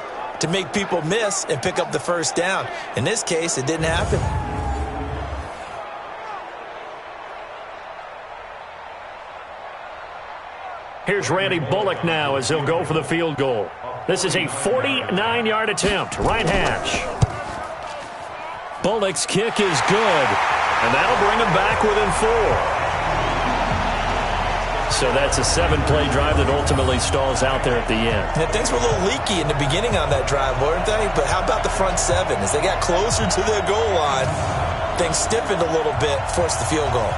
to make people miss and pick up the first down. In this case, it didn't happen. Here's Randy Bullock now as he'll go for the field goal. This is a 49-yard attempt, right hash. Bullock's kick is good, and that'll bring him back within 4. So that's a 7-play drive that ultimately stalls out there at the end. Now, things were a little leaky in the beginning on that drive, weren't they? But how about the front 7? As they got closer to their goal line, things stiffened a little bit, forced the field goal.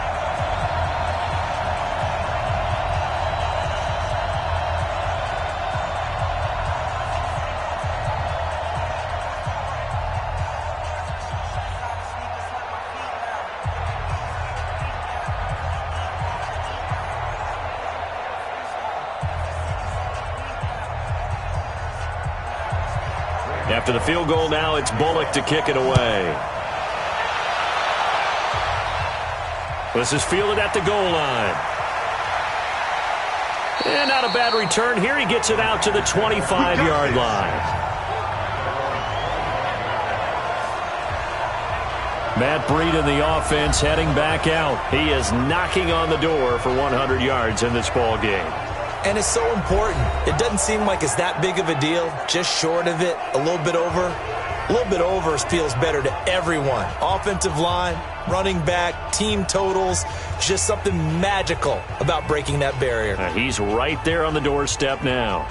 After the field goal now, it's Bullock to kick it away. This is fielded at the goal line. And not a bad return here. He gets it out to the 25-yard line. Matt Breed in the offense heading back out. He is knocking on the door for 100 yards in this ball game. And it's so important. It doesn't seem like it's that big of a deal. Just short of it, a little bit over. A little bit over feels better to everyone. Offensive line, running back, team totals. Just something magical about breaking that barrier. He's right there on the doorstep now.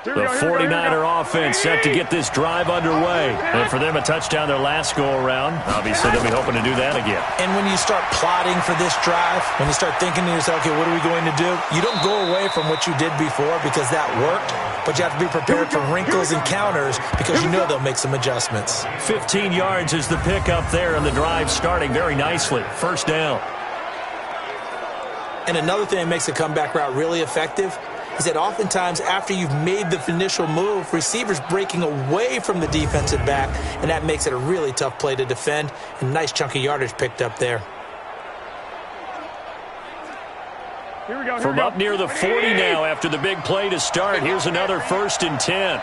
The 49er offense set to get this drive underway. And for them, a touchdown their last go-around. Obviously, they'll be hoping to do that again. And when you start plotting for this drive, when you start thinking to yourself, okay, what are we going to do? You don't go away from what you did before because that worked, but you have to be prepared for wrinkles and counters because you know they'll make some adjustments. 15 yards is the pickup there, and the drive starting very nicely. First down. And another thing that makes a comeback route really effective is that oftentimes after you've made the initial move, receivers breaking away from the defensive back, and that makes it a really tough play to defend. And nice chunk of yardage picked up there. From up near the 40 now after the big play to start, here's another 1st and 10.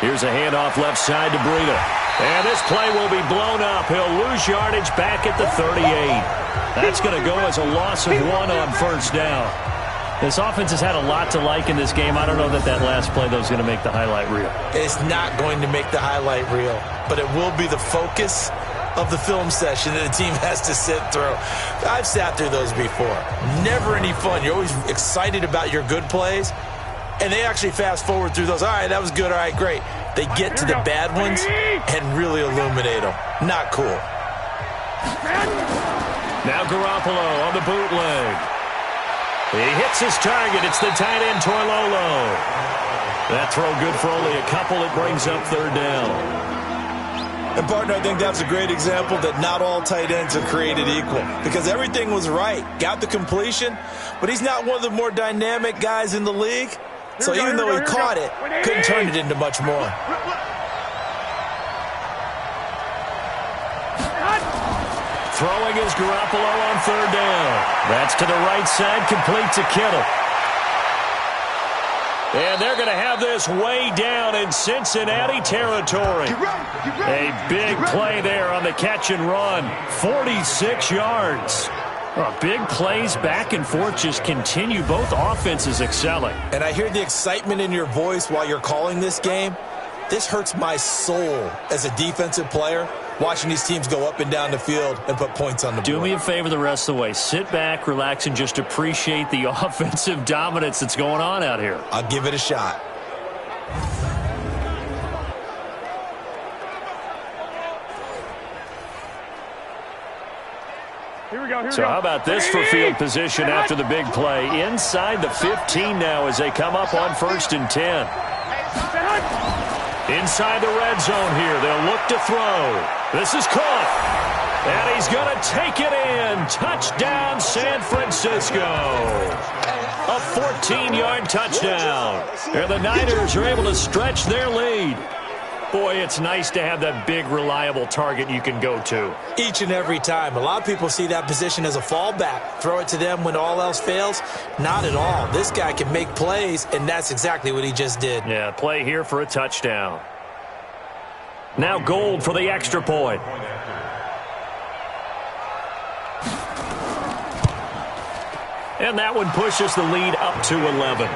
Here's a handoff left side to Breida. And this play will be blown up. He'll lose yardage back at the 38. That's going to go as a loss of 1 on first down. This offense has had a lot to like in this game. I don't know that last play, though, is going to make the highlight reel. It's not going to make the highlight reel, but it will be the focus of the film session that the team has to sit through. I've sat through those before. Never any fun. You're always excited about your good plays, and they actually fast forward through those. All right, that was good. All right, great. They get to the bad ones and really illuminate them. Not cool. Now Garoppolo on the bootleg. He hits his target. It's the tight end, Toilolo. That throw good for only a couple. It brings up 3rd down. And, partner, I think that's a great example that not all tight ends are created equal because everything was right. Got the completion, but he's not one of the more dynamic guys in the league. So even though he caught it, couldn't turn it into much more. Throwing is Garoppolo on 3rd down. That's to the right side, complete to Kittle. And they're going to have this way down in Cincinnati territory. A big play there on the catch and run. 46 yards. Big plays back and forth just continue. Both offenses excelling. And I hear the excitement in your voice while you're calling this game. This hurts my soul as a defensive player, watching these teams go up and down the field and put points on the board. Do me a favor the rest of the way. Sit back, relax, and just appreciate the offensive dominance that's going on out here. I'll give it a shot. So how about this for field position after the big play? Inside the 15 now as they come up on 1st and 10. Inside the red zone here. They'll look to throw. This is caught. And he's going to take it in. Touchdown, San Francisco. A 14-yard touchdown. And the Niners are able to stretch their lead. Boy, it's nice to have that big, reliable target you can go to. Each and every time. A lot of people see that position as a fallback. Throw it to them when all else fails. Not at all. This guy can make plays, and that's exactly what he just did. Yeah, play here for a touchdown. Now Gold for the extra point. And that one pushes the lead up to 11.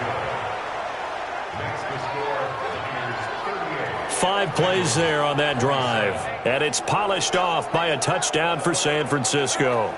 5 plays there on that drive. And it's polished off by a touchdown for San Francisco.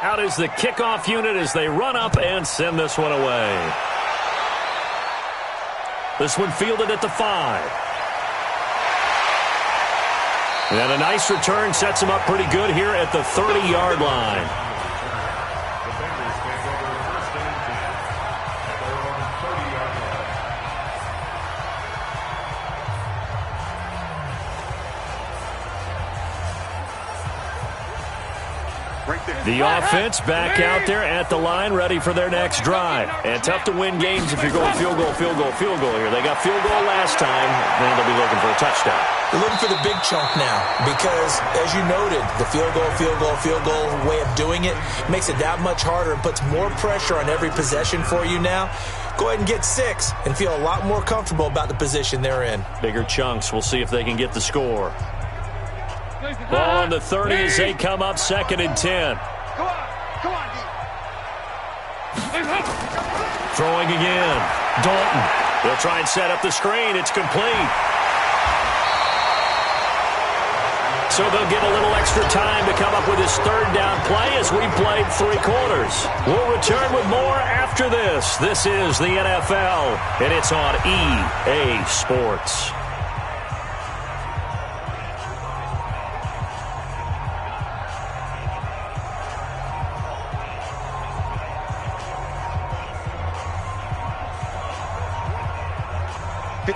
Out is the kickoff unit as they run up and send this one away. This one fielded at the 5. And a nice return sets him up pretty good here at the 30-yard line. The Bengals take over first and 10 at their own 30-yard line. The offense back out there at the line, ready for their next drive. And tough to win games if you're going field goal, field goal, field goal here. They got field goal last time, and they'll be looking for a touchdown. They're looking for the big chunk now because, as you noted, the field goal way of doing it makes it that much harder and puts more pressure on every possession for you now. Go ahead and get 6 and feel a lot more comfortable about the position they're in. Bigger chunks. We'll see if they can get the score. Ball on the 30 as they come up 2nd and 10. Come on, D. Throwing again. Dalton. They'll try and set up the screen. It's complete. So they'll get a little extra time to come up with his 3rd down play as we played 3 quarters. We'll return with more after this. This is the NFL, and it's on EA Sports.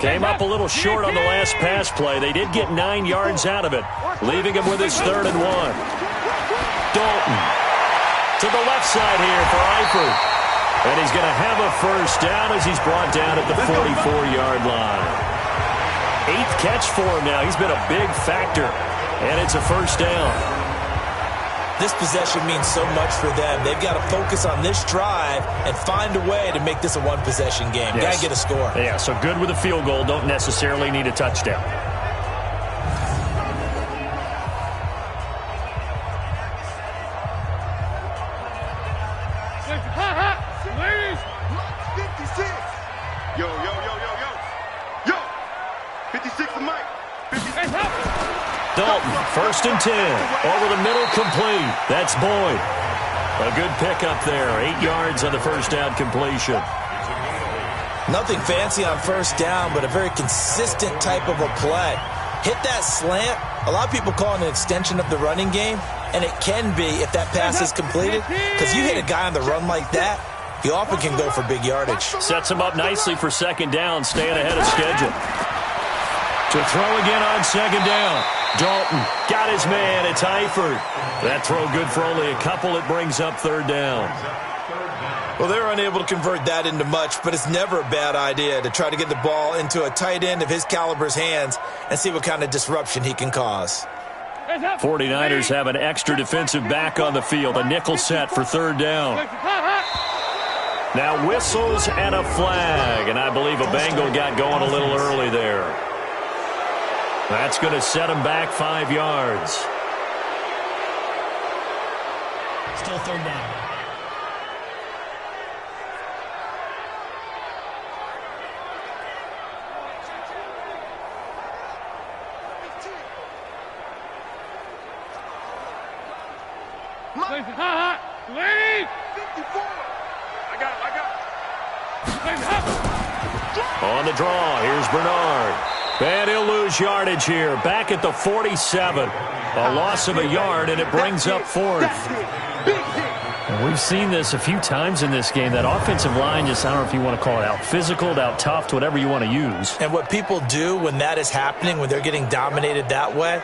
Came up a little short on the last pass play. They did get 9 yards out of it, leaving him with his 3rd and 1. Dalton to the left side here for Eifert. And he's going to have a first down as he's brought down at the 44-yard line. 8th catch for him now. He's been a big factor, and it's a first down. This possession means so much for them. They've got to focus on this drive and find a way to make this a one-possession game. Yes. Got to get a score. Yeah, so good with a field goal. Don't necessarily need a touchdown. Ladies, 56. Yo. 56 to Mike. 56. Dalton, 1st and 10. Over the middle, complete. That's Boyd. A good pickup there. 8 yards on the first down completion. Nothing fancy on first down, but a very consistent type of a play. Hit that slant. A lot of people call it an extension of the running game, and it can be if that pass is completed, because you hit a guy on the run like that, he often can go for big yardage. Sets him up nicely for 2nd down, staying ahead of schedule. To throw again on 2nd down. Dalton got his man. It's Eifert. That throw good for only a couple. It brings up 3rd down. Well, they're unable to convert that into much, but it's never a bad idea to try to get the ball into a tight end of his caliber's hands and see what kind of disruption he can cause. 49ers have an extra defensive back on the field. A nickel set for 3rd down. Now whistles and a flag, and I believe a Bengal got going a little early there. That's going to set him back 5 yards. Still 3rd down. Ladies, 54. I got it. On the draw, here's Bernard. And he'll lose yardage here. Back at the 47. A loss of a yard, and it brings up 4th. We've seen this a few times in this game. That offensive line just, I don't know if you want to call it out physical, out tough, whatever you want to use. And what people do when that is happening, when they're getting dominated that way,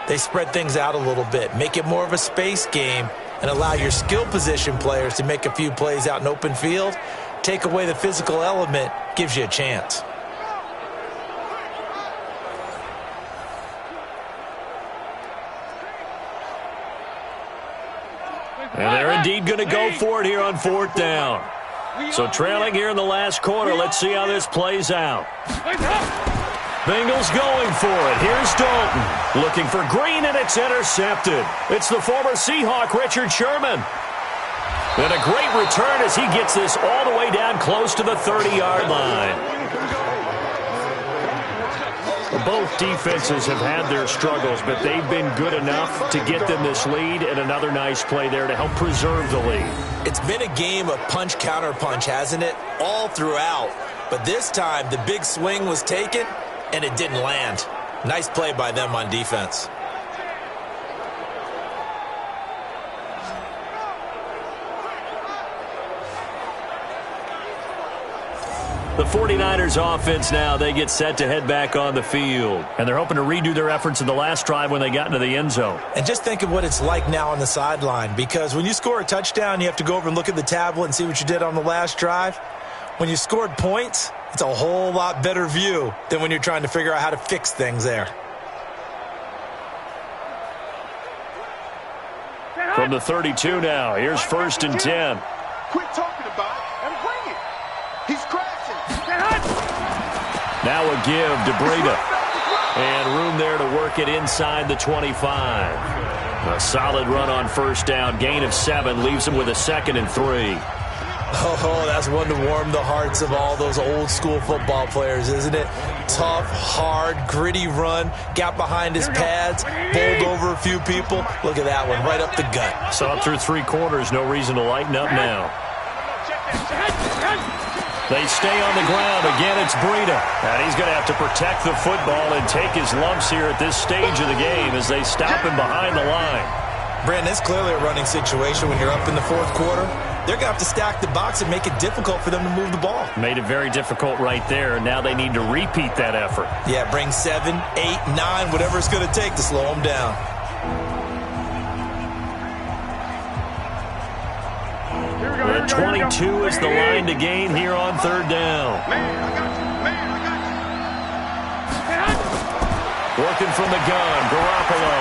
they spread things out a little bit, make it more of a space game, and allow your skill position players to make a few plays out in open field. Take away the physical element, gives you a chance. And they're indeed going to go for it here on 4th down. So trailing here in the last quarter. Let's see how this plays out. Bengals going for it. Here's Dalton. Looking for Green, and it's intercepted. It's the former Seahawk, Richard Sherman. And a great return as he gets this all the way down close to the 30-yard line. Both defenses have had their struggles, but they've been good enough to get them this lead, and another nice play there to help preserve the lead. It's been a game of punch, counter punch, hasn't it? All throughout. But this time, the big swing was taken, and it didn't land. Nice play by them on defense. The 49ers offense now, they get set to head back on the field. And they're hoping to redo their efforts in the last drive when they got into the end zone. And just think of what it's like now on the sideline, because when you score a touchdown, you have to go over and look at the tablet and see what you did on the last drive. When you scored points, it's a whole lot better view than when you're trying to figure out how to fix things there. From the 32 now, here's 1st and 10. Quit talking about it and bring it. He's crashing. Now a give to Breida. And room there to work it inside the 25. A solid run on 1st down. Gain of 7 leaves him with a 2nd and 3. Oh, that's one to warm the hearts of all those old-school football players, isn't it? Tough, hard, gritty run. Got behind his pads, bowled over a few people. Look at that one, right up the gut. Saw it through 3 quarters. No reason to lighten up now. They stay on the ground. Again, it's Breida. And he's going to have to protect the football and take his lumps here at this stage of the game as they stop him behind the line. Brandon, it's clearly a running situation when you're up in the 4th quarter. They're going to have to stack the box and make it difficult for them to move the ball. Made it very difficult right there, and now they need to repeat that effort. Yeah, bring 7, 8, 9, whatever it's going to take to slow them down. The 22 is the line to gain here on 3rd down. Working from the gun, Garoppolo.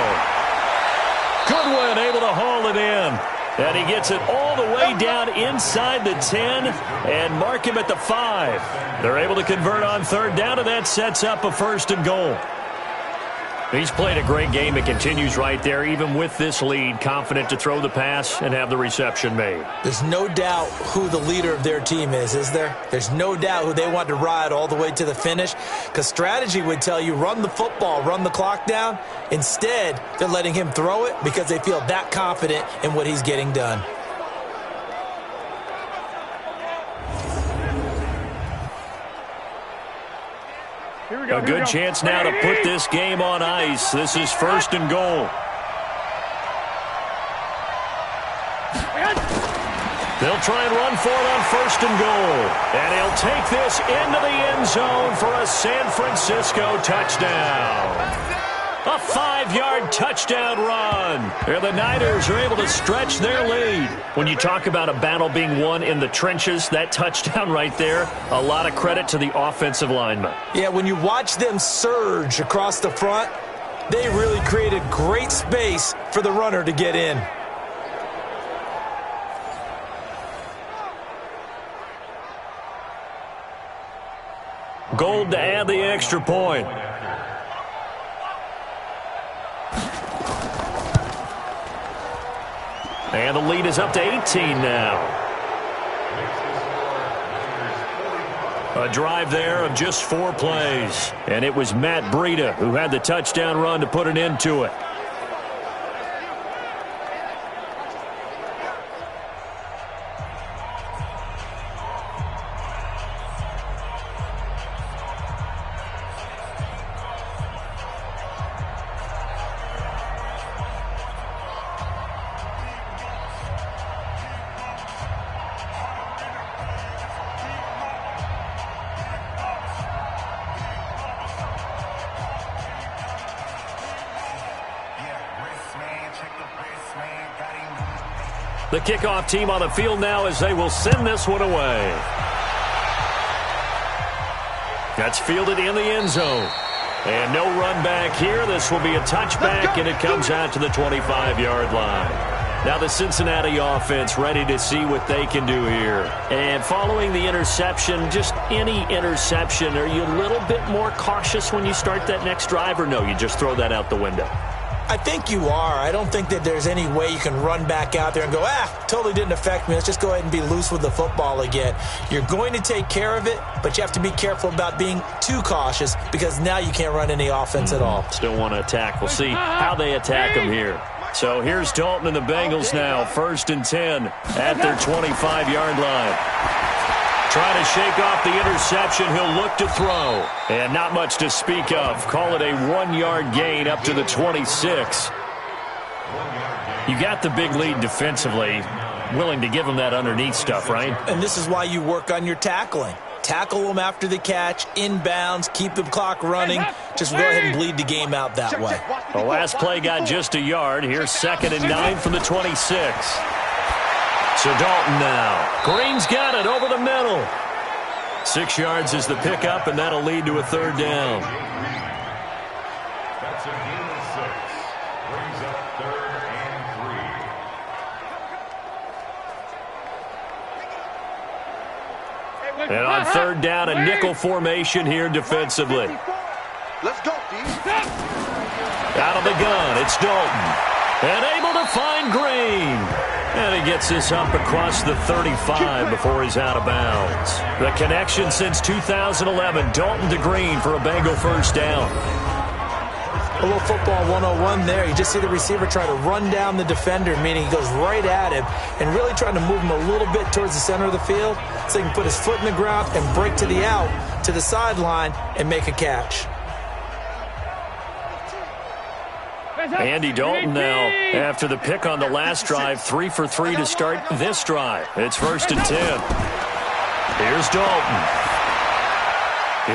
Goodwin able to haul it in. And he gets it all the way down inside the 10 and mark him at the 5. They're able to convert on 3rd down, and that sets up a 1st and goal. He's played a great game. It continues right there, even with this lead, confident to throw the pass and have the reception made. There's no doubt who the leader of their team is there? There's no doubt who they want to ride all the way to the finish, because strategy would tell you run the football, run the clock down. Instead, they're letting him throw it because they feel that confident in what he's getting done. A good chance now to put this game on ice. This is 1st and goal. They'll try and run for it on 1st and goal. And he'll take this into the end zone for a San Francisco touchdown. A 5-yard touchdown run. And the Niners are able to stretch their lead. When you talk about a battle being won in the trenches, that touchdown right there, a lot of credit to the offensive linemen. Yeah, when you watch them surge across the front, they really created great space for the runner to get in. Gold to add the extra point. And the lead is up to 18 now. A drive there of just 4 plays. And it was Matt Breida who had the touchdown run to put an end to it. The kickoff team on the field now as they will send this one away. That's fielded in the end zone. And no run back here. This will be a touchback, and it comes out to the 25-yard line. Now the Cincinnati offense ready to see what they can do here. And following the interception, just any interception, are you a little bit more cautious when you start that next drive, or no, you just throw that out the window? I think you are. I don't think that there's any way you can run back out there and go, totally didn't affect me. Let's just go ahead and be loose with the football again. You're going to take care of it, but you have to be careful about being too cautious because now you can't run any offense at all. Still want to attack. We'll see how they attack him here. So here's Dalton and the Bengals now, 1st and 10 at their 25-yard line. Trying to shake off the interception. He'll look to throw. And not much to speak of. Call it a 1-yard gain up to the 26. You got the big lead defensively. Willing to give them that underneath stuff, right? And this is why you work on your tackling. Tackle them after the catch, inbounds, keep the clock running. Just go ahead and bleed the game out that way. The last play got just a yard. Here's 2nd and 9 from the 26. So Dalton now. Green's got it over the middle. 6 yards is the pickup, and that'll lead to a 3rd down. That's a gain of 6. Brings up 3rd and 3. And on 3rd down, a nickel formation here defensively. Let's go, D. Out of the gun, it's Dalton. And able to find Green. And he gets this up across the 35 before he's out of bounds. The connection since 2011, Dalton to Green for a Bengal 1st down. A little football 101 there. You just see the receiver try to run down the defender, meaning he goes right at him and really trying to move him a little bit towards the center of the field so he can put his foot in the ground and break to the out, to the sideline, and make a catch. Andy Dalton now, after the pick on the last drive, 3 for 3 to start this drive. It's 1st and 10. Here's Dalton.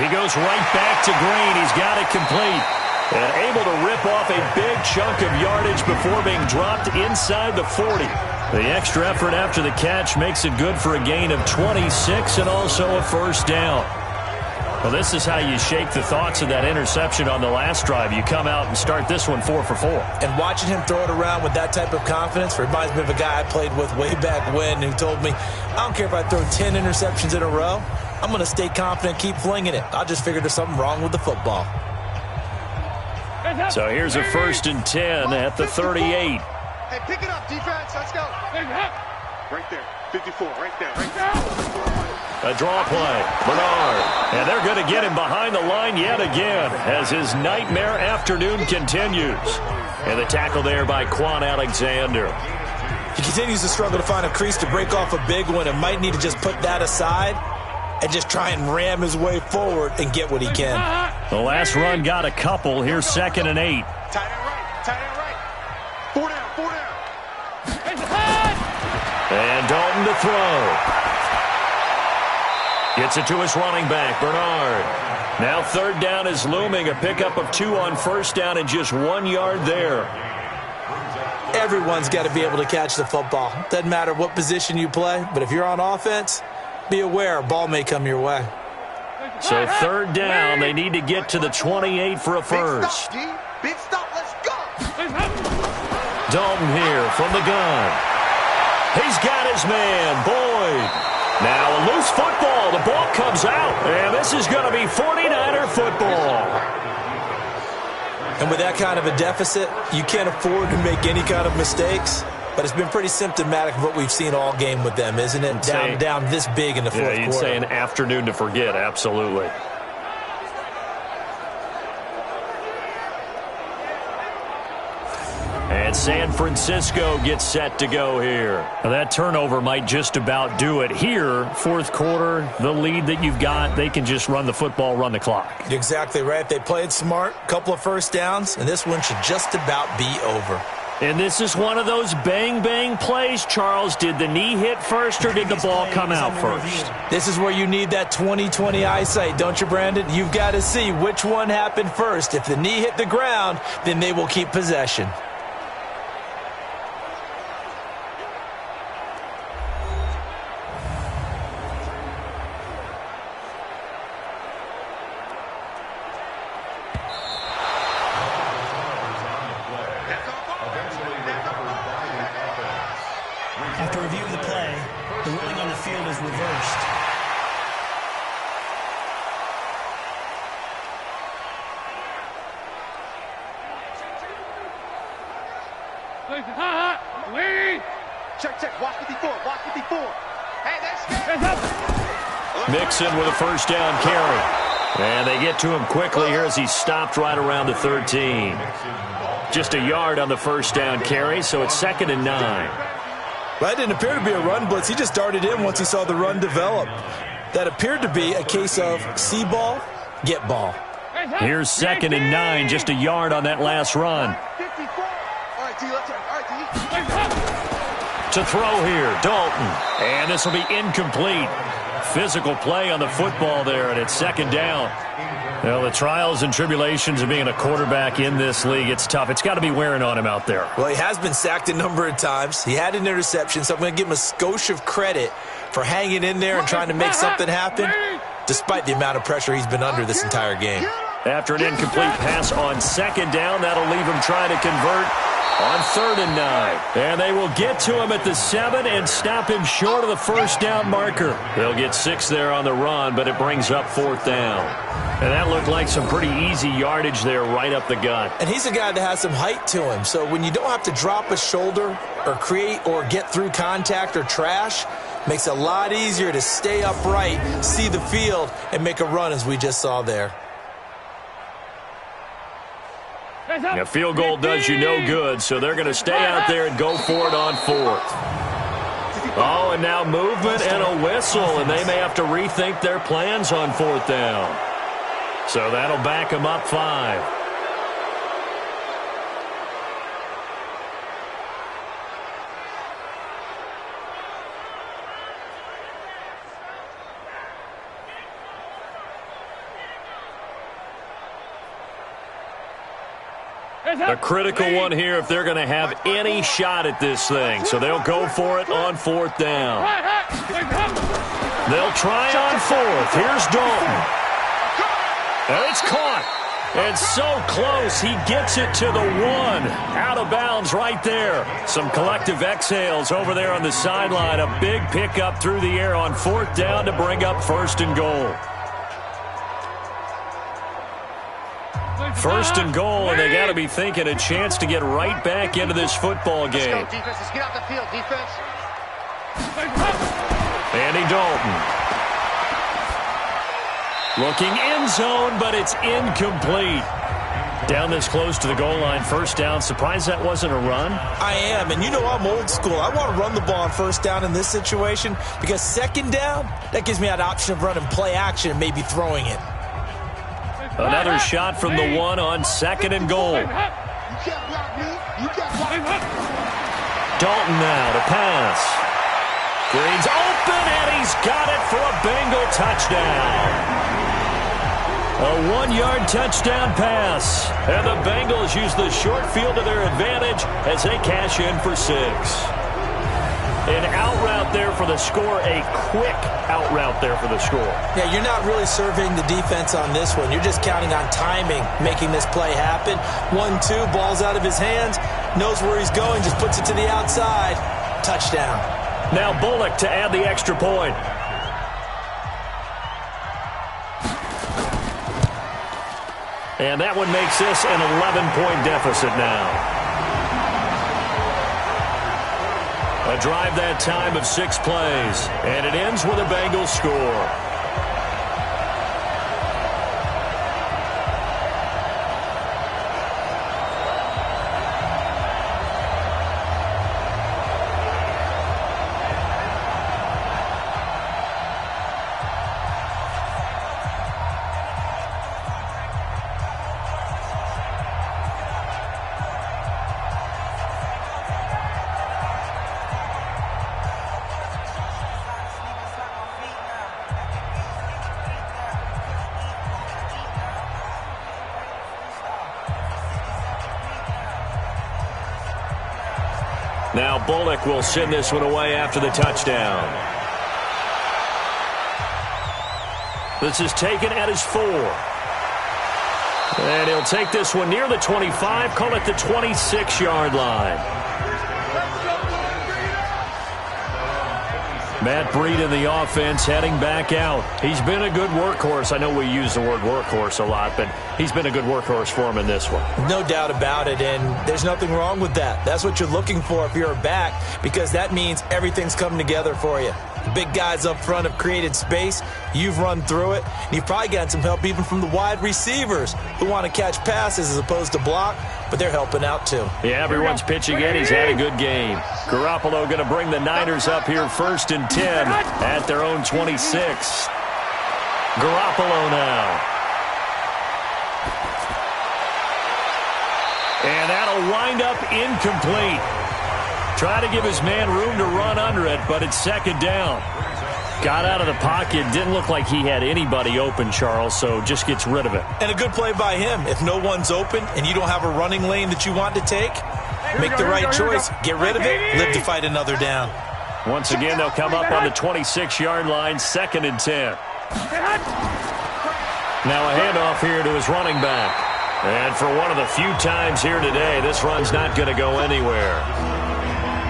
He goes right back to Green. He's got it complete. And able to rip off a big chunk of yardage before being dropped inside the 40. The extra effort after the catch makes it good for a gain of 26 and also a 1st down. Well, this is how you shake the thoughts of that interception on the last drive. You come out and start this one 4 for 4. And watching him throw it around with that type of confidence reminds me of a guy I played with way back when who told me, I don't care if I throw 10 interceptions in a row. I'm going to stay confident, keep flinging it. I just figured there's something wrong with the football. So here's a 1st and 10 at the 38. Hey, pick it up, defense. Let's go. Right there. 54. Right there. Right there. A draw play. Bernard. And they're going to get him behind the line yet again as his nightmare afternoon continues. And the tackle there by Quan Alexander. He continues to struggle to find a crease to break off a big one and might need to just put that aside and just try and ram his way forward and get what he can. The last run got a couple. Here's 2nd and 8. Tight end right. Tight end right. 4 down. 4 down. And Dalton to throw. Gets it to his running back, Bernard. Now 3rd down is looming. A pickup of 2 on 1st down and just 1 yard there. Everyone's got to be able to catch the football. Doesn't matter what position you play, but if you're on offense, be aware a ball may come your way. So 3rd down, they need to get to the 28 for a 1st. Big stop, let's go. Dalton here from the gun. He's got his man, Boyd. Now a loose football. The ball comes out. And this is going to be 49er football. And with that kind of a deficit, you can't afford to make any kind of mistakes. But it's been pretty symptomatic of what we've seen all game with them, isn't it? Down this big in the fourth quarter. Yeah, you'd say an afternoon to forget, absolutely. And San Francisco gets set to go here. Now that turnover might just about do it here. 4th quarter, the lead that you've got, they can just run the football, run the clock. You're exactly right. They played smart, couple of 1st downs, and this one should just about be over. And this is one of those bang-bang plays, Charles. Did the knee hit first or did the ball come out first? This is where you need that 20/20 eyesight, don't you, Brandon? You've got to see which one happened first. If the knee hit the ground, then they will keep possession. After review of the play, the ruling on the field is reversed. Check. Watch 54. Hey, that's Mixon with a first down carry. And they get to him quickly here as he's stopped right around the 13. Just a yard on the first down carry, so it's 2nd and 9. Well, that didn't appear to be a run blitz. He just darted in once he saw the run develop. That appeared to be a case of see ball, get ball. Here's 2nd and 9, just a yard on that last run. 54. All right, T, let's go. All right, T. To throw here, Dalton. And this will be incomplete. Physical play on the football there, and it's 2nd down. Well, the trials and tribulations of being a quarterback in this league, it's tough. It's got to be wearing on him out there. Well, he has been sacked a number of times. He had an interception, so I'm going to give him a skosh of credit for hanging in there and trying to make something happen, despite the amount of pressure he's been under this entire game. After an incomplete pass on 2nd down, that'll leave him trying to convert on 3rd and 9. And they will get to him at the 7 and stop him short of the first down marker. They'll get 6 there on the run, but it brings up 4th down. And that looked like some pretty easy yardage there right up the gut. And he's a guy that has some height to him. So when you don't have to drop a shoulder or create or get through contact or trash, makes it a lot easier to stay upright, see the field, and make a run as we just saw there. A field goal does you no good, so they're going to stay out there and go for it on 4th. Oh, and now movement and a whistle, and they may have to rethink their plans on 4th down. So that'll back them up 5. A critical one here if they're going to have any shot at this thing. So they'll go for it on 4th down. They'll try on 4th. Here's Dalton. And it's caught. And so close, he gets it to the 1. Out of bounds right there. Some collective exhales over there on the sideline. A big pickup through the air on 4th down to bring up 1st and goal. 1st and goal, and they got to be thinking a chance to get right back into this football game. Let's go, defense. Let's get out the field, defense. Andy Dalton. Looking end zone, but it's incomplete. Down this close to the goal line, 1st down. Surprised that wasn't a run? I am, and you know I'm old school. I want to run the ball on 1st down in this situation because 2nd down, that gives me that option of running play action and maybe throwing it. Another shot from the 1 on 2nd and goal. You can't block me. You can't block me. Dalton now to pass. Green's open, and he's got it for a Bengal touchdown. A 1-yard touchdown pass. And the Bengals use the short field to their advantage as they cash in for 6. An out route there for the score, a quick out route there for the score. Yeah, you're not really surveying the defense on this one. You're just counting on timing, making this play happen. 1-2, ball's out of his hands, knows where he's going, just puts it to the outside. Touchdown. Now Bullock to add the extra point. And that one makes this an 11-point deficit now. A drive that time of 6 plays, and it ends with a Bengals score. Now Bullock will send this one away after the touchdown. This is taken at his 4. And he'll take this one near the 25, call it the 26-yard line. Matt Breed in the offense heading back out. He's been a good workhorse. I know we use the word workhorse a lot, but he's been a good workhorse for him in this one. No doubt about it, and there's nothing wrong with that. That's what you're looking for if you're a back, because that means everything's coming together for you. The big guys up front have created space. You've run through it. And you've probably gotten some help even from the wide receivers who want to catch passes as opposed to block, but they're helping out too. Yeah, everyone's pitching in. He's had a good game. Garoppolo going to bring the Niners up here 1st and 10 at their own 26. Garoppolo now. And that'll wind up incomplete. Try to give his man room to run under it, but it's 2nd down. Got out of the pocket. Didn't look like he had anybody open, Charles, so just gets rid of it. And a good play by him. If no one's open and you don't have a running lane that you want to take, make the right choice. Get rid of it. Live to fight another down. Once again, they'll come up on the 26-yard line, 2nd and 10. Now a handoff here to his running back. And for one of the few times here today, this run's not going to go anywhere.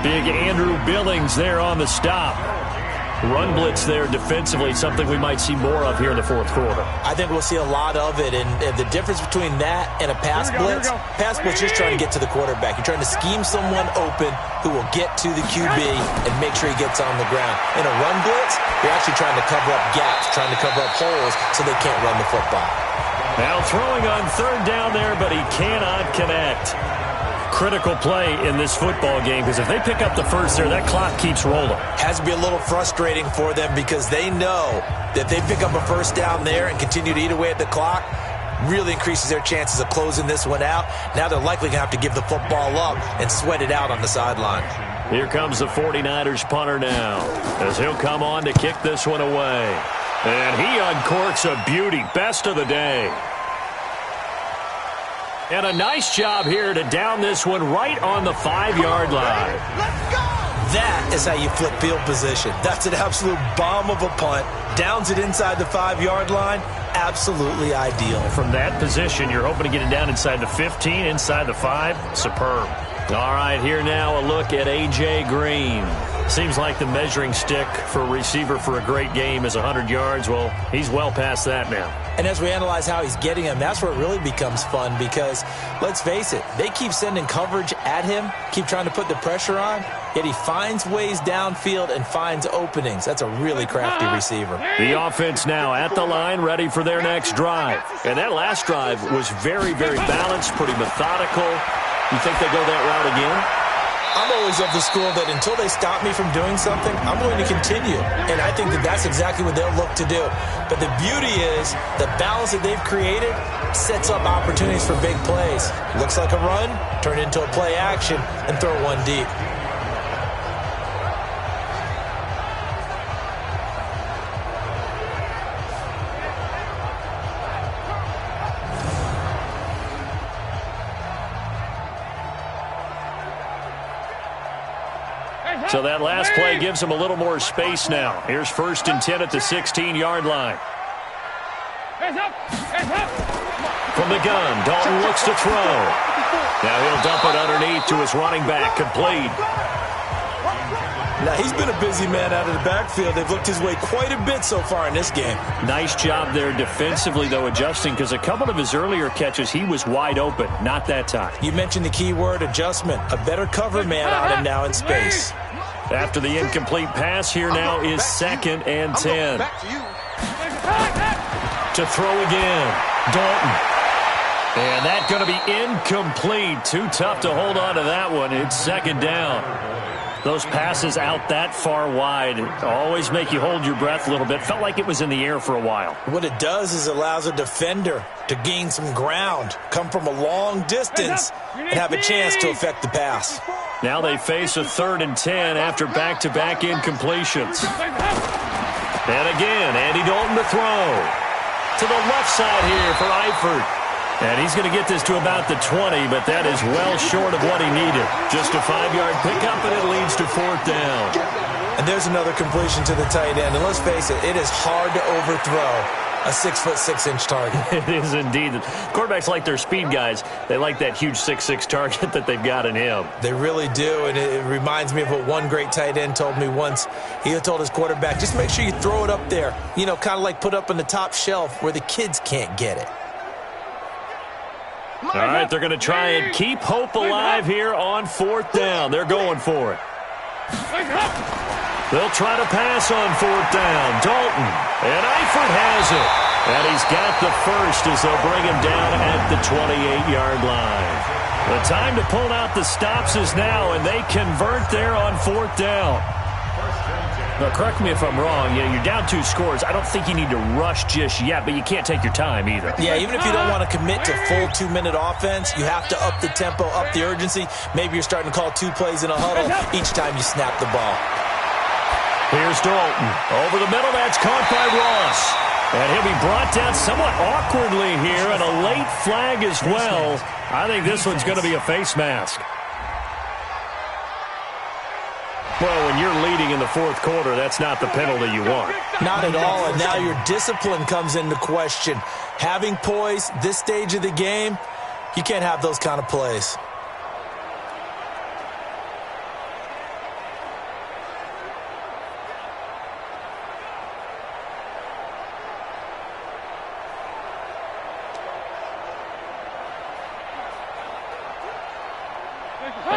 Big Andrew Billings there on the stop. Run blitz there defensively, something we might see more of here in the 4th quarter. I think we'll see a lot of it, and the difference between that and a pass blitz is just trying to get to the quarterback. You're trying to scheme someone open who will get to the QB and make sure he gets on the ground. In a run blitz, you're actually trying to cover up gaps, trying to cover up holes so they can't run the football. Now throwing on 3rd down there, but he cannot connect. Critical play in this football game, because if they pick up the first there, that clock keeps rolling. Has to be a little frustrating for them because they know that they pick up a 1st down there and continue to eat away at the clock, really increases their chances of closing this one out. Now they're likely going to have to give the football up and sweat it out on the sideline. Here comes the 49ers punter now, as he'll come on to kick this one away. And he uncorks a beauty. Best of the day. And a nice job here to down this one right on the 5-yard line. Let's go! That is how you flip field position. That's an absolute bomb of a punt. Downs it inside the 5-yard line. Absolutely ideal. From that position, you're hoping to get it down inside the 15, inside the 5. Superb. All right, here now a look at A.J. Green. Seems like the measuring stick for a receiver for a great game is 100 yards. Well, he's well past that now. And as we analyze how he's getting him, that's where it really becomes fun because, let's face it, they keep sending coverage at him, keep trying to put the pressure on, yet he finds ways downfield and finds openings. That's a really crafty receiver. The offense now at the line, ready for their next drive. And that last drive was very, very balanced, pretty methodical. You think they go that route again? I'm always of the school that until they stop me from doing something, I'm going to continue. And I think that that's exactly what they'll look to do. But the beauty is the balance that they've created sets up opportunities for big plays. Looks like a run, turn it into a play action, and throw one deep. So that last play gives them a little more space now. Here's 1st and 10 at the 16-yard line. From the gun, Dalton looks to throw. Now he'll dump it underneath to his running back, complete. Now he's been a busy man out of the backfield. They've looked his way quite a bit so far in this game. Nice job there defensively, though, adjusting, because a couple of his earlier catches, he was wide open. Not that time. You mentioned the key word, adjustment. A better cover man on him now in space. After the incomplete pass, here now is 2nd and 10. To throw again, Dalton. And that's going to be incomplete. Too tough to hold on to that one. It's 2nd down. Those passes out that far wide always make you hold your breath a little bit. Felt like it was in the air for a while. What it does is it allows a defender to gain some ground, come from a long distance, and have a chance to affect the pass. Now they face a 3rd and 10 after back-to-back incompletions. And again, Andy Dalton to throw. To the left side here for Eifert. And he's going to get this to about the 20, but that is well short of what he needed. Just a 5-yard pickup, and it leads to 4th down. And there's another completion to the tight end. And let's face it, it is hard to overthrow a 6'6" target. It is indeed. Quarterbacks like their speed guys. They like that huge 6'6" target that they've got in him. They really do, and it reminds me of what one great tight end told me once. He told his quarterback, just make sure you throw it up there, you know, kind of like put up on the top shelf where the kids can't get it. All right, they're going to try and keep hope alive here on 4th down. They're going for it. They'll try to pass on 4th down. Dalton, and Eifert has it. And he's got the first as they'll bring him down at the 28-yard line. The time to pull out the stops is now, and they convert there on 4th down. Now, correct me if I'm wrong. Yeah, you're down 2 scores. I don't think you need to rush just yet, but you can't take your time either. Yeah, even if you don't want to commit to full 2-minute offense, you have to up the tempo, up the urgency. Maybe you're starting to call 2 plays in a huddle each time you snap the ball. Here's Dalton. Over the middle, that's caught by Ross. And he'll be brought down somewhat awkwardly here, and a late flag as well. I think this one's going to be a face mask. Well, when you're leading in the 4th quarter, that's not the penalty you want. Not at all, and now your discipline comes into question. Having poise this stage of the game, you can't have those kind of plays.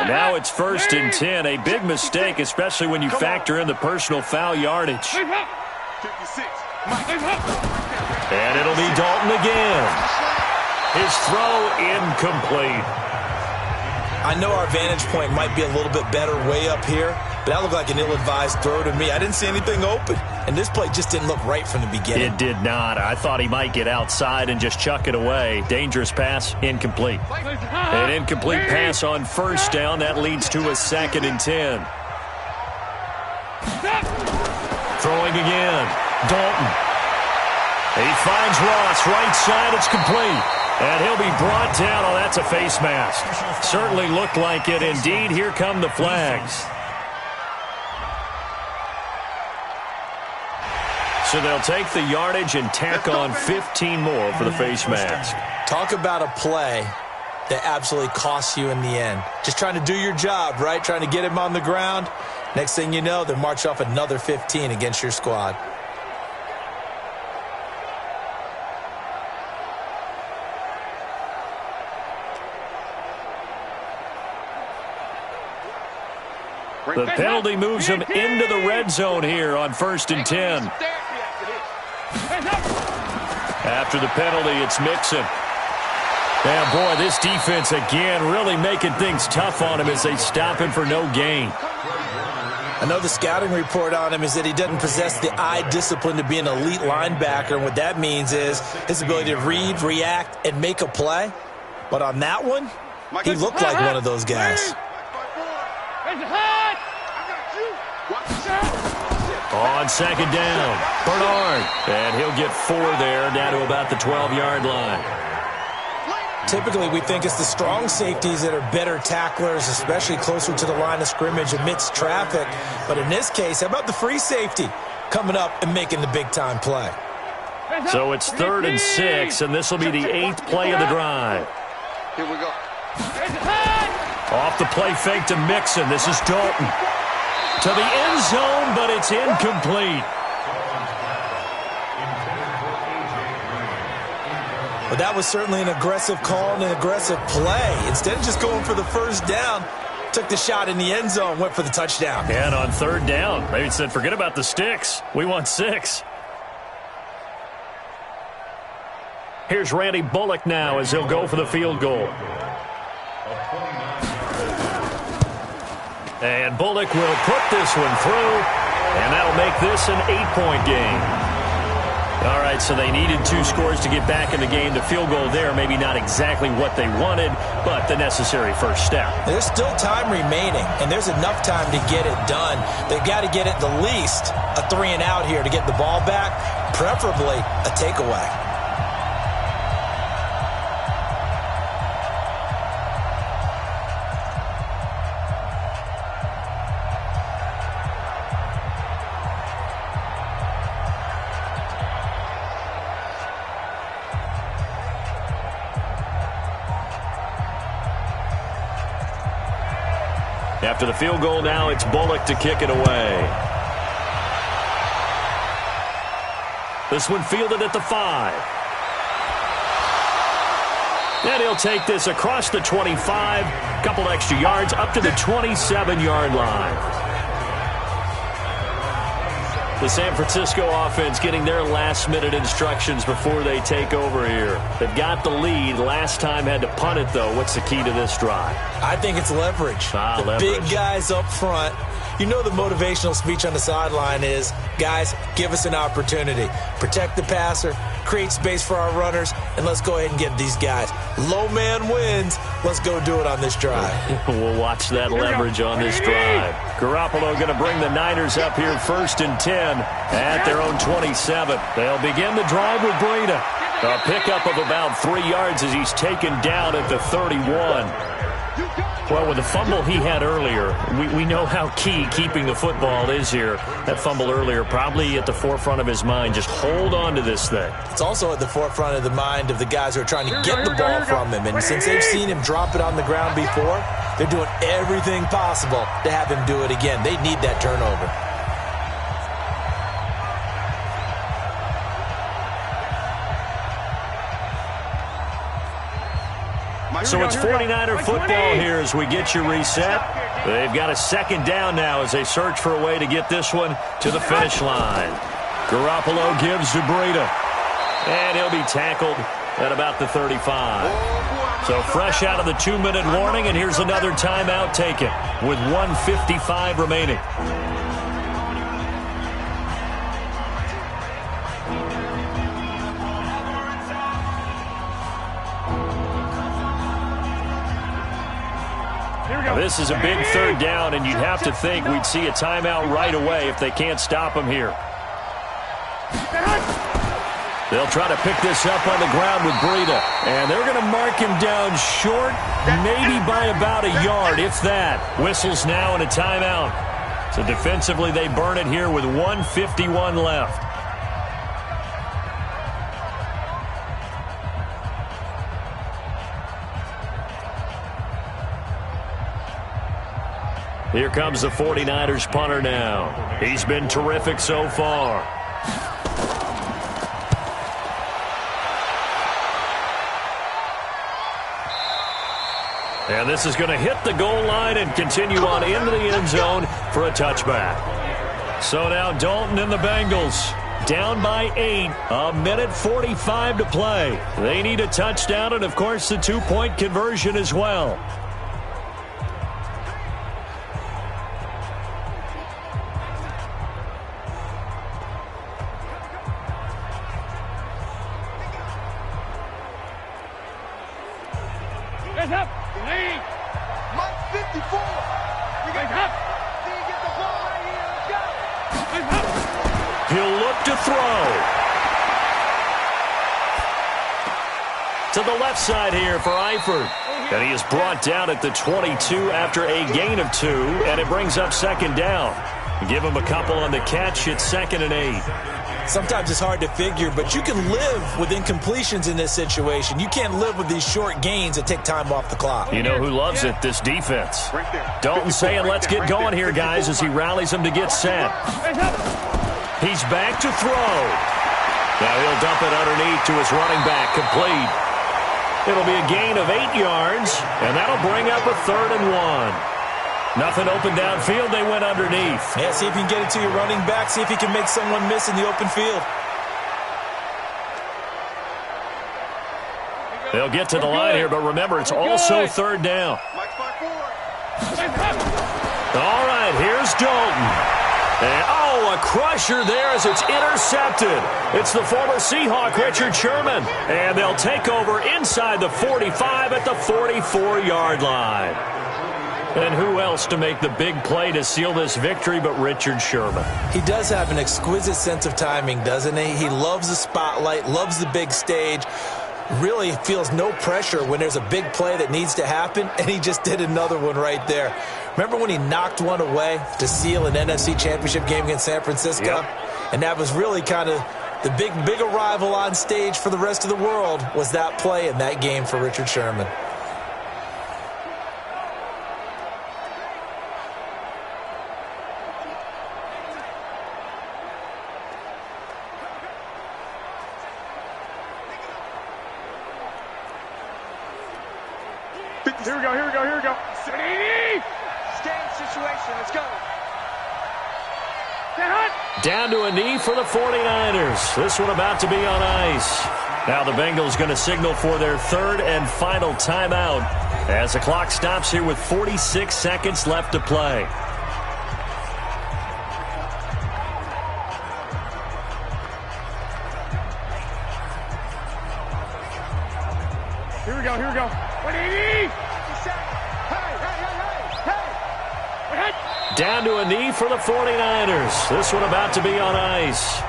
Now it's 1st and 10, a big mistake, especially when you factor in the personal foul yardage. 56. And it'll be Dalton again. His throw incomplete. I know our vantage point might be a little bit better way up here, but that looked like an ill-advised throw to me. I didn't see anything open, and this play just didn't look right from the beginning. It did not. I thought he might get outside and just chuck it away. Dangerous pass, incomplete. An incomplete pass on 1st down. That leads to a 2nd and 10. Throwing again. Dalton. He finds Ross. Right side, it's complete. And he'll be brought down. Oh, that's a face mask. Certainly looked like it. Indeed, here come the flags. So they'll take the yardage and tack on 15 more for the face mask. Talk about a play that absolutely costs you in the end. Just trying to do your job, right? Trying to get him on the ground. Next thing you know, they'll march off another 15 against your squad. The penalty moves him into the red zone here on 1st and 10. After the penalty, it's Mixon. And boy, this defense again really making things tough on him as they stop him for no gain. I know the scouting report on him is that he doesn't possess the eye discipline to be an elite linebacker, and what that means is his ability to read, react, and make a play. But on that one, he looked like one of those guys. On 2nd down, Bernard. And he'll get 4 there, down to about the 12-yard line. Typically, we think it's the strong safeties that are better tacklers, especially closer to the line of scrimmage amidst traffic. But in this case, how about the free safety coming up and making the big-time play? So it's 3rd and 6, and this will be the 8th play of the drive. Here we go. Off the play fake to Mixon. This is Dalton. To the end zone, but it's incomplete. But that was certainly an aggressive call and an aggressive play. Instead of just going for the 1st down, took the shot in the end zone, went for the touchdown. And on 3rd down, they said, forget about the sticks. We want 6. Here's Randy Bullock now as he'll go for the field goal. And Bullock will put this one through, and that'll make this an 8-point game. All right, so they needed 2 scores to get back in the game. The field goal there, maybe not exactly what they wanted, but the necessary first step. There's still time remaining, and there's enough time to get it done. They've got to get at the least a 3-and-out here to get the ball back, preferably a takeaway. After the field goal now, it's Bullock to kick it away. This one fielded at the 5. And he'll take this across the 25, couple extra yards, up to the 27-yard line. The San Francisco offense getting their last-minute instructions before they take over here. They've got the lead. Last time had to punt it, though. What's the key to this drive? I think it's leverage. Leverage. Big guys up front. You know the motivational speech on the sideline is, guys, give us an opportunity. Protect the passer, create space for our runners, and let's go ahead and get these guys. Low man wins. Let's go do it on this drive. We'll watch that leverage on this drive. Garoppolo going to bring the Niners up here 1st and 10 at their own 27. They'll begin the drive with Breida. A pickup of about 3 yards as he's taken down at the 31. Well, with the fumble he had earlier, we know how key keeping the football is here. That fumble earlier probably at the forefront of his mind. Just hold on to this thing. It's also at the forefront of the mind of the guys who are trying to get the ball from him. And since they've seen him drop it on the ground before, they're doing everything possible to have him do it again. They need that turnover. So it's 49er football here as we get you reset. They've got a 2nd down now as they search for a way to get this one to the finish line. Garoppolo gives to Breida. And he'll be tackled at about the 35. So fresh out of the 2-minute warning, and here's another timeout taken with 1:55 remaining. This is a big 3rd down, and you'd have to think we'd see a timeout right away if they can't stop him here. They'll try to pick this up on the ground with Breida, and they're going to mark him down short, maybe by about a yard, if that. Whistles now and a timeout. So defensively, they burn it here with 1:51 left. Here comes the 49ers punter now. He's been terrific so far. And this is going to hit the goal line and continue on into the end zone for a touchback. So now Dalton and the Bengals down by 8, 1:45 to play. They need a touchdown and, of course, the 2-point conversion as well. He'll look to throw. To the left side here for Eifert. And he is brought down at the 22 after a gain of 2, and it brings up 2nd down. Give him a couple on the catch. It's 2nd and 8. Sometimes it's hard to figure, but you can live with incompletions in this situation. You can't live with these short gains that take time off the clock. You know who loves it? This defense. Dalton saying, let's get going here, guys, as he rallies them to get set. He's back to throw. Now he'll dump it underneath to his running back, complete. It'll be a gain of 8 yards, and that'll bring up a 3rd and 1. Nothing open downfield. They went underneath. Yeah, see if you can get it to your running back. See if you can make someone miss in the open field. They'll get to the line here, but remember, it's also 3rd down. All right, here's Dalton. And, a crusher there as it's intercepted. It's the former Seahawk, Richard Sherman. And they'll take over inside the 45 at the 44-yard line. And who else to make the big play to seal this victory but Richard Sherman? He does have an exquisite sense of timing, doesn't he? He loves the spotlight, loves the big stage, really feels no pressure when there's a big play that needs to happen, and he just did another one right there. Remember when he knocked one away to seal an NFC Championship game against San Francisco? Yep. And that was really kind of the big arrival on stage for the rest of the world, was that play in that game for Richard Sherman. Here we go, here we go, here we go. Stand situation, let's go. Down to a knee for the 49ers. This one about to be on ice. Now the Bengals going to signal for their third and final timeout as the clock stops here with 46 seconds left to play. Here we go, here we go. 180! Down to a knee for the 49ers. This one about to be on ice.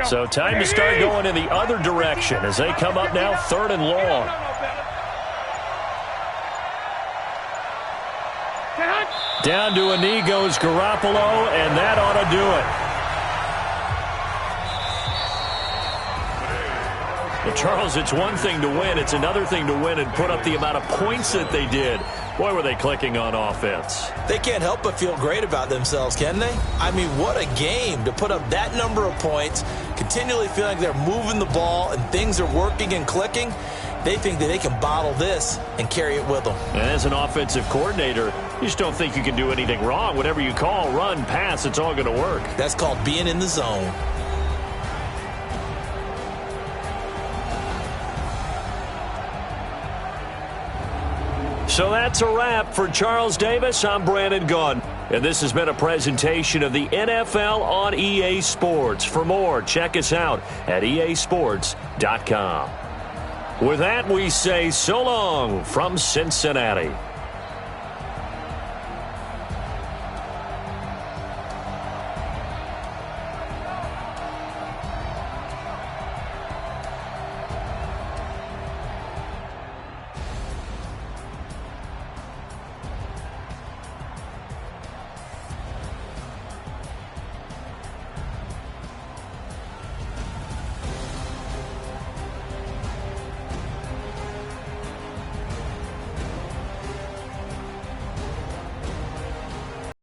So time to start going in the other direction as they come up now third and long. Down to a knee goes Garoppolo, and that ought to do it. Well, Charles, it's one thing to win. It's another thing to win and put up the amount of points that they did. Boy, were they clicking on offense. They can't help but feel great about themselves, can they? I mean, what a game to put up that number of points, continually feeling like they're moving the ball and things are working and clicking. They think that they can bottle this and carry it with them. And as an offensive coordinator, you just don't think you can do anything wrong. Whatever you call, run, pass, it's all going to work. That's called being in the zone. So that's a wrap for Charles Davis. I'm Brandon Gunn. And this has been a presentation of the NFL on EA Sports. For more, check us out at easports.com. With that, we say so long from Cincinnati.